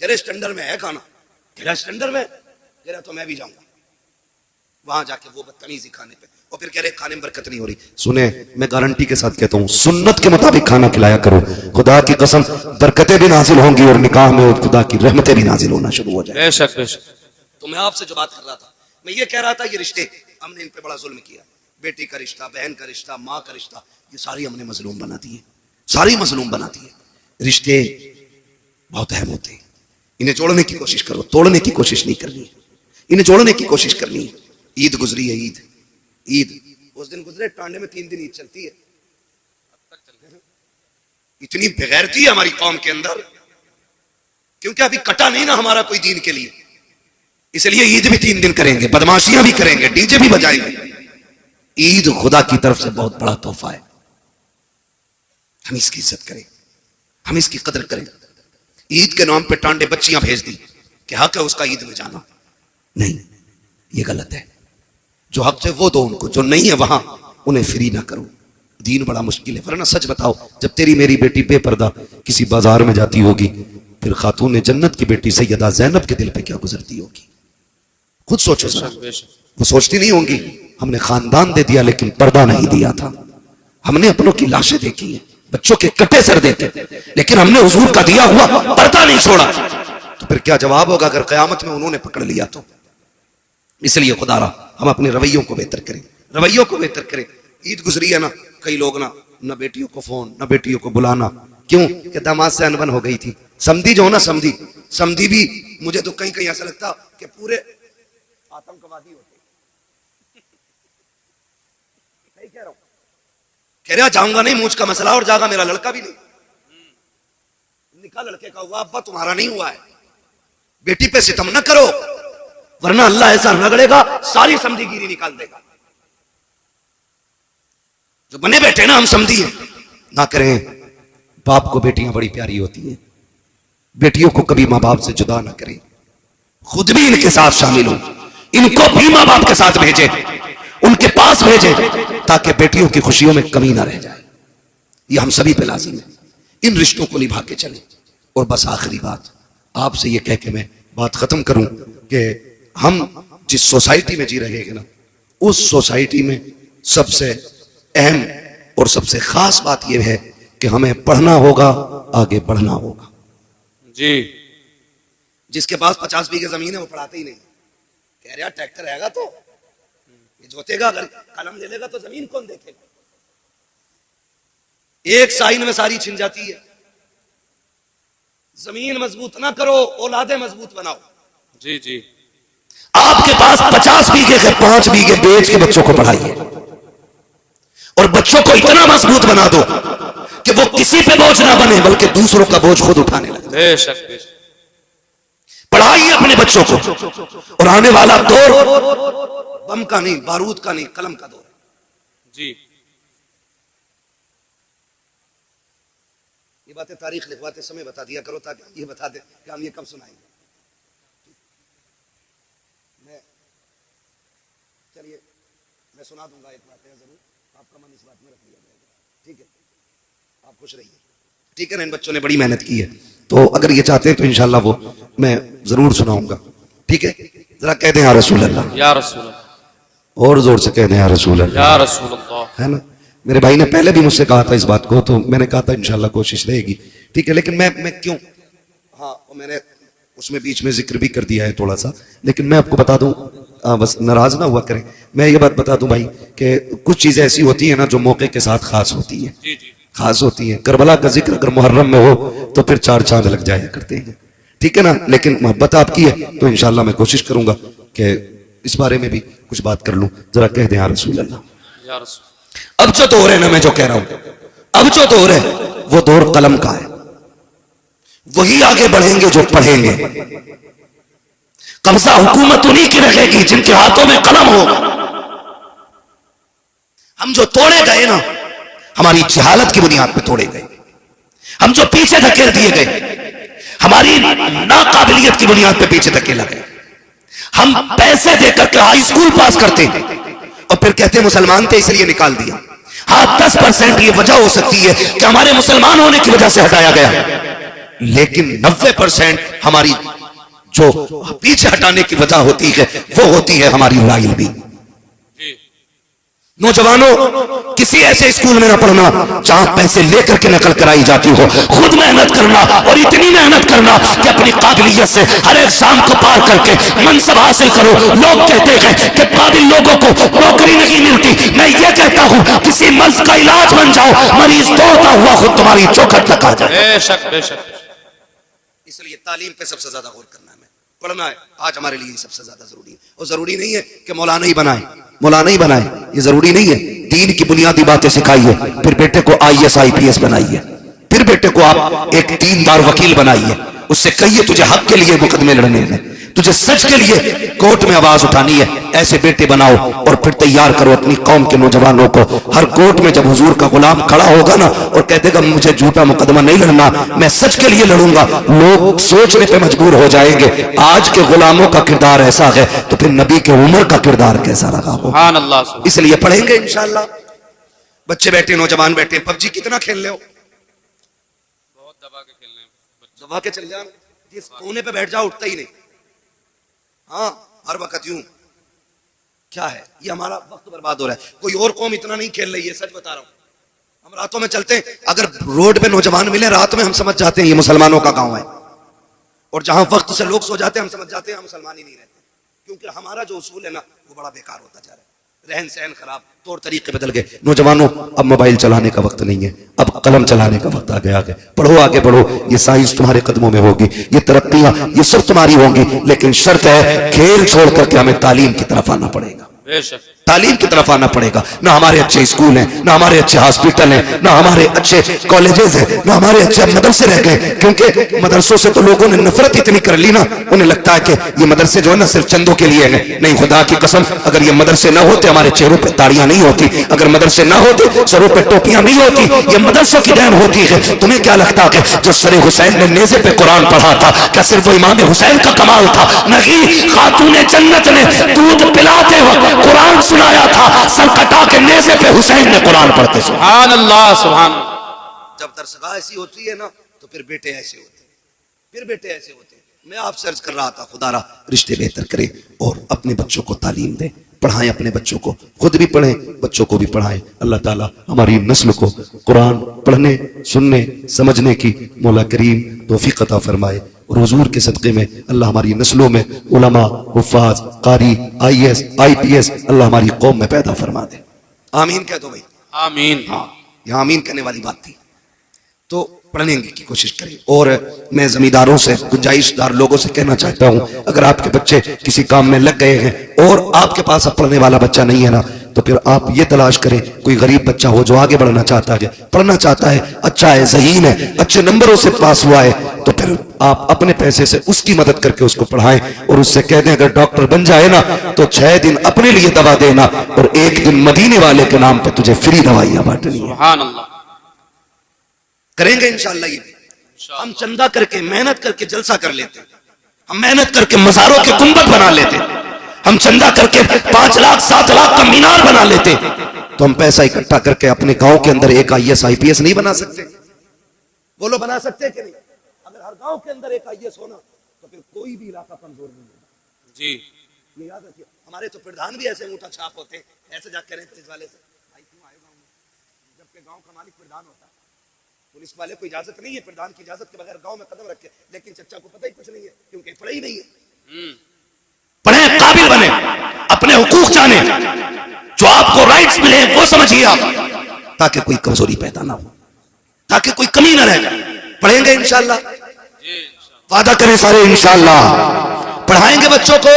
कह रहे स्टैंडर्ड में है खाना, कह रहा स्टैंडर्ड में, कह रहा तो मैं भी जाऊंगा वहां जाके वो बदतमीजी खाने पे, और फिर कह रहे खाने में बरकत नहीं हो रही। सुने, मैं गारंटी के साथ कहता हूँ, सुन्नत के मुताबिक खाना खिलाया करो, खुदा की कसम बरकतें भी नाजिल होंगी और निकाह में खुदा की रहमतें भी नाजिल होना शुरू हो जाए। बेशक बेशक। तो मैं आपसे जो बात कर रहा था, मैं ये कह रहा था ये रिश्ते हमने इन पे बड़ा जुल्म किया। बेटी का रिश्ता, बहन का रिश्ता, माँ का रिश्ता, ये सारी हमने मजलूम बना दिए, सारी मजलूम बना दिए। रिश्ते बहुत अहम होते हैं, इन्हें जोड़ने की कोशिश करो, तोड़ने की कोशिश नहीं करनी है, इन्हें जोड़ने की कोशिश करनी है। ईद गुजरी है, ईद उस दिन गुजरे, टांडे में 3 दिन ईद चलती है। इतनी बेगैरती है हमारी कौम के अंदर, क्योंकि अभी कटा नहीं ना हमारा कोई दीन के लिए, इसलिए ईद भी 3 दिन करेंगे, बदमाशियां भी करेंगे, डीजे भी बजाएंगे। ईद खुदा की तरफ से बहुत बड़ा तोहफा है, हम इसकी इज्जत करें, हम इसकी कदर करें। ईद के नाम पे टांडे बच्चियां भेज दी कि हक है उसका ईद में जाना, नहीं, ये गलत है। जो हक है वो दो उनको, जो नहीं है वहां उन्हें फ्री ना करो। दीन बड़ा मुश्किल है। वरना सच बताओ, जब तेरी मेरी बेटी बेपर्दा किसी बाजार में जाती होगी, फिर खातून जन्नत की बेटी सैयदा ज़ैनब के दिल पे क्या गुजरती होगी, खुद सोचो। वो सोचती नहीं होंगी हमने खानदान दे दिया लेकिन पर्दा नहीं दिया था। हमने अपनों की लाशें देखी हैं, बच्चों के कटे सर देखे, लेकिन हमने हुजूर का दिया हुआ पर्दा नहीं छोड़ा। तो फिर क्या जवाब होगा अगर कयामत में उन्होंने पकड़ लिया तो? इसलिए खुदारा हम अपने रवैयों को बेहतर करें, रवैयों को बेहतर करें। ईद गुजरी है ना, कई लोग ना बेटियों को फोन, ना बेटियों को बुलाना, क्यों कि दामाद से अनबन हो गई थी। समधी जो ना, समधी भी मुझे तो कहीं कहीं ऐसा लगता कि पूरे आतंकवादी होते। नहीं कह रहा हूं, कह रहा जाऊंगा नहीं, मुझ का मसला और जागा मेरा लड़का भी नहीं। निकाह लड़के का हुआ, अब्बा तुम्हारा नहीं हुआ है। बेटी पे सितम न करो वरना अल्लाह ऐसा रगड़ेगा सारी समझीगिरी निकाल देगा। जो बने बैठे ना हम समझी है ना करें। बाप को बेटियां बड़ी प्यारी होती हैं, बेटियों को कभी मां बाप से जुदा ना करें। खुद भी इनके साथ शामिल हो, इनको भी मां बाप के साथ भेजे, उनके पास भेजे, ताकि बेटियों की खुशियों में कमी ना रह जाए। ये हम सभी पे लाजिम है, इन रिश्तों को निभा के चलें। और बस आखिरी बात आपसे ये कह के मैं बात खत्म करूं कि हम जिस सोसाइटी में जी रहे हैं ना, उस सोसाइटी में सबसे अहम और सबसे खास बात यह है कि हमें पढ़ना होगा, आगे बढ़ना होगा। जी, जिसके पास 50 बीघे जमीन है वो पढ़ाते ही नहीं। कह रहा ट्रैक्टर रहेगा तो ये जोतेगा, अगर कलम ले लेगा तो जमीन कौन देखेगा। एक साइन में सारी छिन जाती है। जमीन मजबूत ना करो, औलादे मजबूत बनाओ। जी जी, आपके पास 50 बीघे के 5 बीघे बेच के बच्चों को पढ़ाइए और बच्चों को इतना मजबूत बना दो कि वो किसी पे बोझ ना बने बल्कि दूसरों का बोझ खुद उठाने लगे। बेशक बेशक। पढ़ाइए अपने बच्चों को। और आने वाला दौर बम का नहीं, बारूद का नहीं, कलम का दौर है। जी, ये बातें तारीख लिखवाते समय बता दिया करो ताकि ये बता दे कि हम ये कब सुनाएंगे। चलिए मैं सुना दूंगा एक बात है, जरूर आपका मन इस बात में रख लिया जाएगा। ठीक है, आप खुश रहिए। ठीक है ना, इन बच्चों ने बड़ी मेहनत की है, तो अगर ये चाहते हैं तो इंशाल्लाह वो मैं जरूर सुनाऊंगा। ठीक है, जरा कह दें या रसूल अल्लाह, या रसूल अल्लाह, और जोर से कह दें या रसूल अल्लाह, या रसूल अल्लाह। है ना। मेरे भाई ने पहले भी मुझसे कहा था इस बात को, तो मैंने कहा था इंशाल्लाह कोशिश रहेगी। ठीक है, लेकिन मैं क्यों, हाँ मैंने उसमें बीच में जिक्र भी कर दिया है थोड़ा सा, लेकिन मैं आपको बता दूं, बस नाराज ना हुआ करें, मैं ये बात बता दूं भाई कि कुछ चीजें ऐसी होती है ना जो मौके के साथ खास होती है, जी जी, खास होती है। करबला का जिक्र अगर मुहर्रम में हो तो फिर 4 चांद लग जाया करते हैं। ठीक है ना, लेकिन मोहब्बत आपकी है तो इंशाल्लाह मैं कोशिश करूंगा कि इस बारे में भी कुछ बात कर लूं। जरा कह दें या रसूल अल्लाह। या रसूल। अब जो दौर है ना, मैं जो कह रहा हूं, अब जो दौर है वो दौर कलम का है। वही आगे बढ़ेंगे जो पढ़ेंगे। कब्जा हुकूमत उन्हीं की रहेगी जिनके हाथों में कलम होगा। हम जो तोड़े गए ना, हमारी जहालत की बुनियाद पे तोड़े गए। हम जो पीछे धकेल दिए गए, हमारी नाकाबिलियत की बुनियाद पे पीछे धकेला गया। हम पैसे देकर के हाई स्कूल पास करते और फिर कहते मुसलमान थे इसलिए निकाल दिया। हाँ 10% ये वजह हो सकती है कि हमारे मुसलमान होने की वजह से हटाया गया, लेकिन 90% हमारी जो पीछे हटाने की वजह होती है वो होती है हमारी लड़ाई भी। नौजवानों, किसी ऐसे स्कूल में ना पढ़ना जहां पैसे लेकर के नकल कराई जाती हो। खुद मेहनत करना और इतनी मेहनत करना कि अपनी काबिलियत से हर एक शाम को पार करके मनसब हासिल करो। लोग कहते हैं कि काबिल लोगों को नौकरी नहीं मिलती, मैं ये कहता हूं किसी मर्ज का इलाज बन जाओ, मरीज दौड़ता हुआ खुद तुम्हारी चौखट तक आ जाए। बेशक बेशक। इसलिए तालीम पे सबसे ज्यादा गौर करना है, पढ़ना है। आज हमारे लिए सबसे ज्यादा जरूरी है। और जरूरी नहीं है कि मौलाना ही बनाए, मौलाना ही बनाए, ये जरूरी नहीं है। दीन की बुनियादी बातें सिखाइए, फिर बेटे को IAS IPS बनाइए, फिर बेटे को आप एक दीनदार वकील बनाइए। उससे कहिए तुझे हक के लिए मुकदमे लड़ने हैं, तुझे सच के लिए कोर्ट में आवाज उठानी है। ऐसे बेटे बनाओ और फिर तैयार करो अपनी कौम के नौजवानों को। हर कोर्ट में जब हुजूर का गुलाम खड़ा होगा ना और कह देगा मुझे झूठा मुकदमा नहीं लड़ना, मैं सच के लिए लड़ूंगा, लोग सोचने पे मजबूर हो जाएंगे आज के गुलामों का किरदार ऐसा है तो फिर नबी के उमर का किरदार कैसा रहा हो। सुभान अल्लाह। इसलिए पढ़ेंगे इंशाल्लाह। बच्चे बैठे, नौजवान बैठे, पबजी कितना खेल ले हो, बहुत दबा के खेलने हैं। दबा के चल जाओ, जिस कोने पे बैठ जाओ उठता ही नहीं। हाँ हर वक्त यूं क्या है ये? हमारा वक्त बर्बाद हो रहा है। कोई और कौम इतना नहीं खेल रही है, सच बता रहा हूं। हम रातों में चलते हैं, अगर रोड पे नौजवान मिले रात में, हम समझ जाते हैं ये मुसलमानों का गांव है। और जहां वक्त से लोग सो जाते हैं, हम समझ जाते हैं हम मुसलमान ही नहीं रहते, क्योंकि हमारा जो उसूल है ना वो बड़ा बेकार होता जा रहा है। रहन सहन खराब, तौर तरीके बदल गए। नौजवानों, अब मोबाइल चलाने का वक्त नहीं है, अब कलम चलाने का वक्त आ गया। आगे पढ़ो, आगे बढ़ो। ये साइंस तुम्हारे कदमों में होगी, ये तरक्कियां ये सब तुम्हारी होंगी, लेकिन शर्त है खेल छोड़ करके हमें तालीम की तरफ आना पड़ेगा। तालीम की तरफ आना पड़ेगा। ना हमारे अच्छे स्कूल हैं, ना हमारे अच्छे हॉस्पिटल हैं, ना हमारे अच्छे कॉलेजेस हैं, ना हमारे अच्छे मदरसे रह गए। क्योंकि मदरसों से तो लोगों ने नफरत इतनी कर ली ना, उन्हें लगता है कि ये मदरसे जो है ना सिर्फ चंदों के लिए हैं। नहीं, खुदा की कसम, अगर ये मदरसे ना होते हमारे चेहरों पे ताड़ियां नहीं होती, अगर मदरसे ना होते सरों पे टोपियां नहीं होती, ये मदरसों की देन होती है। तुम्हें क्या लगता है जो सरे हुसैन ने नेज़े पे कुरान पढ़ा था, क्या सिर्फ वो इमाम हुसैन का कमाल था? नहीं, खातूने जन्नत ने दूध पिलाते वक्त कुरान सुनाया था, सर कटा के नेज़े पे हुसैन ने कुरान पढ़ते। सुभान अल्लाह, सुभान। जब दरसगाह ऐसी होती है ना तो फिर बेटे ऐसे होते हैं, फिर बेटे ऐसे होते हैं। मैं आपसे अर्ज कर रहा था, खुदारा रिश्ते बेहतर करें और अपने बच्चों को तालीम दें, पढ़ाएं अपने बच्चों को, खुद भी पढ़ें, बच्चों को भी पढ़ाएं। अल्लाह ताला हमारी नस्ल को कुरान पढ़ने, सुनने, समझने की मौला करीम तौफीक अता फरमाए। और हुजूर के सदक़े में अल्लाह हमारी नस्लों में उलमा, हुफ़ाज़, कारी, IAS, IPS अल्लाह हमारी कौम में पैदा फरमा दे। आमीन कह दो भाई, आमीन। हाँ, यह आमीन कहने वाली बात थी। तो पढ़ने की कोशिश करें। और मैं जमींदारों से, गुंजाइशदार लोगों से कहना चाहता हूं, अगर आपके बच्चे किसी काम में लग गए हैं और आपके पास अब पढ़ने वाला बच्चा नहीं है ना, तो फिर आप ये तलाश करें कोई गरीब बच्चा हो जो आगे बढ़ना चाहता है, पढ़ना चाहता है, अच्छा है, ज़हीन है, अच्छे नंबरों से पास हुआ है, तो फिर आप अपने पैसे से उसकी मदद करके उसको पढ़ाएं और उससे कह दें अगर डॉक्टर बन जाए ना तो 6 दिन अपने लिए दवा देना और 1 दिन मदीने वाले के नाम पे तुझे फ्री दवाइयां बांटनी है। सुभान अल्लाह। करेंगे इंशाअल्लाह। ये हम चंदा करके, मेहनत करके जलसा कर लेते, हम मेहनत करके मज़ारों के गुंबद बना लेते, हम चंदा करके 5 लाख 7 लाख का मीनार बना लेते, तो हम पैसा इकट्ठा करके अपने गांव के अंदर एक IAS IPS नहीं बना सकते? बोलो, बना सकते कि नहीं? अगर हर गांव के अंदर एक IAS होना तो फिर कोई भी इलाका कमजोर नहीं होगा जी। ये याद रखिए। हमारे तो प्रधान भी ऐसे अंगूठा छाप होते हैं, ऐसे जाके कह रहे हैं वाले से, भाई क्यों आए गांव में? जबकि गांव का मालिक प्रधान होता है, पुलिस वाले को इजाजत नहीं है प्रधान की इजाजत के बगैर गांव में कदम रखे। लेकिन चच्चा को पता ही कुछ नहीं है, क्योंकि पढ़े ही नहीं है। पढ़े, काबिल बने, अपने हुकूक जाने, जो आपको राइट्स मिले वो समझिए आप, ताकि कोई कमजोरी पैदा ना हो, ताकि कोई कमी ना रह जाए। पढ़ेंगे इंशाअल्लाह, वादा करें सारे इंशाअल्लाह। पढ़ाएंगे बच्चों को,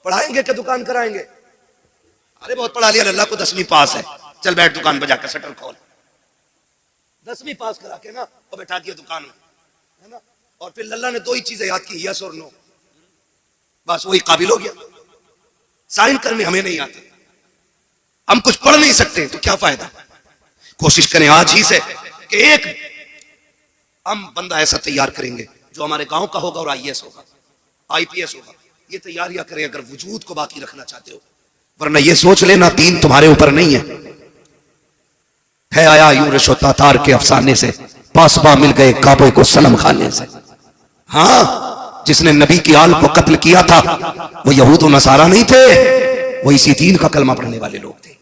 पढ़ाएंगे कि दुकान कराएंगे? अरे बहुत पढ़ा लिया, अल्लाह को 10वीं पास है, चल बैठ दुकान पे जाकर शटर खोल। 10वीं पास करा के ना और बैठा दिया दुकान में, है ना? और फिर लल्ला ने 2 ही चीजें याद की, यस और नो, बस वही काबिल हो गया। साइन करने हमें नहीं आते, हम कुछ पढ़ नहीं सकते, तो क्या फायदा? कोशिश करें आज ही से कि एक हम बंदा ऐसा तैयार करेंगे जो हमारे गांव का होगा और IAS होगा, IPS होगा। ये तैयारियां करें अगर वजूद को बाकी रखना चाहते हो, वरना ये सोच लेना दीन तुम्हारे ऊपर नहीं है आया यूं रिशो तातार के अफसाने से, पासबा मिल गए काबे को सनम खाने से। हाँ, जिसने नबी की आल को कत्ल किया था वो यहूद और नसारा नहीं थे, वो इसी दीन का कलमा पढ़ने वाले लोग थे,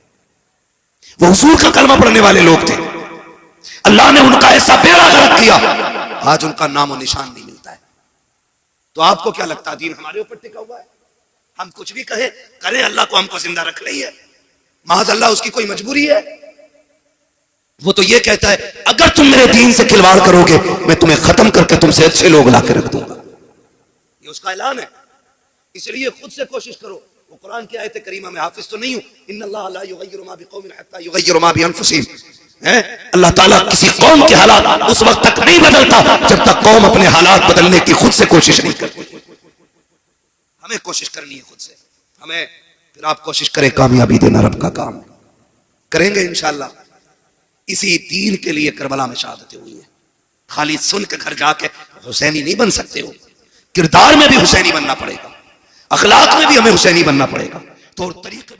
वो हुजूर का कलमा पढ़ने वाले लोग थे। अल्लाह ने उनका ऐसा बेड़ा गर्क किया, आज उनका नामो निशान नहीं मिलता है। तो आपको क्या लगता है दीन हमारे ऊपर टिका हुआ है? हम कुछ भी कहें करें, अल्लाह को हमको जिंदा रख रही है, माज़ अल्लाह उसकी कोई मजबूरी है? वो तो ये कहता है अगर तुम मेरे दीन से खिलवाड़ करोगे मैं तुम्हें खत्म करके तुमसे अच्छे लोग ला के रख दूंगा, ये उसका ऐलान है। इसलिए खुद से कोशिश करो। वो कुरान की आयत करीमा में हाफिज तो नहीं हूं, इन्नल्लाह ला युगय्यिरु मा बिकौमिन हत्ता युगय्यिरु मा बिअनफुसिहिम, अल्लाह ताला किसी कौम के हालात उस वक्त तक नहीं बदलता जब तक कौम अपने हालात बदलने की खुद से कोशिश नहीं करती। हमें कोशिश करनी है खुद से, हमें फिर आप कोशिश करें, कामयाबी देना रब का काम है। करेंगे इंशाअल्लाह। इसी दीन के लिए करबला में शहादतें हुई है। खाली सुन के घर जाके हुसैनी नहीं बन सकते हो, किरदार में भी हुसैनी बनना पड़ेगा, अखलाक में भी हमें हुसैनी बनना पड़ेगा। तो तरीका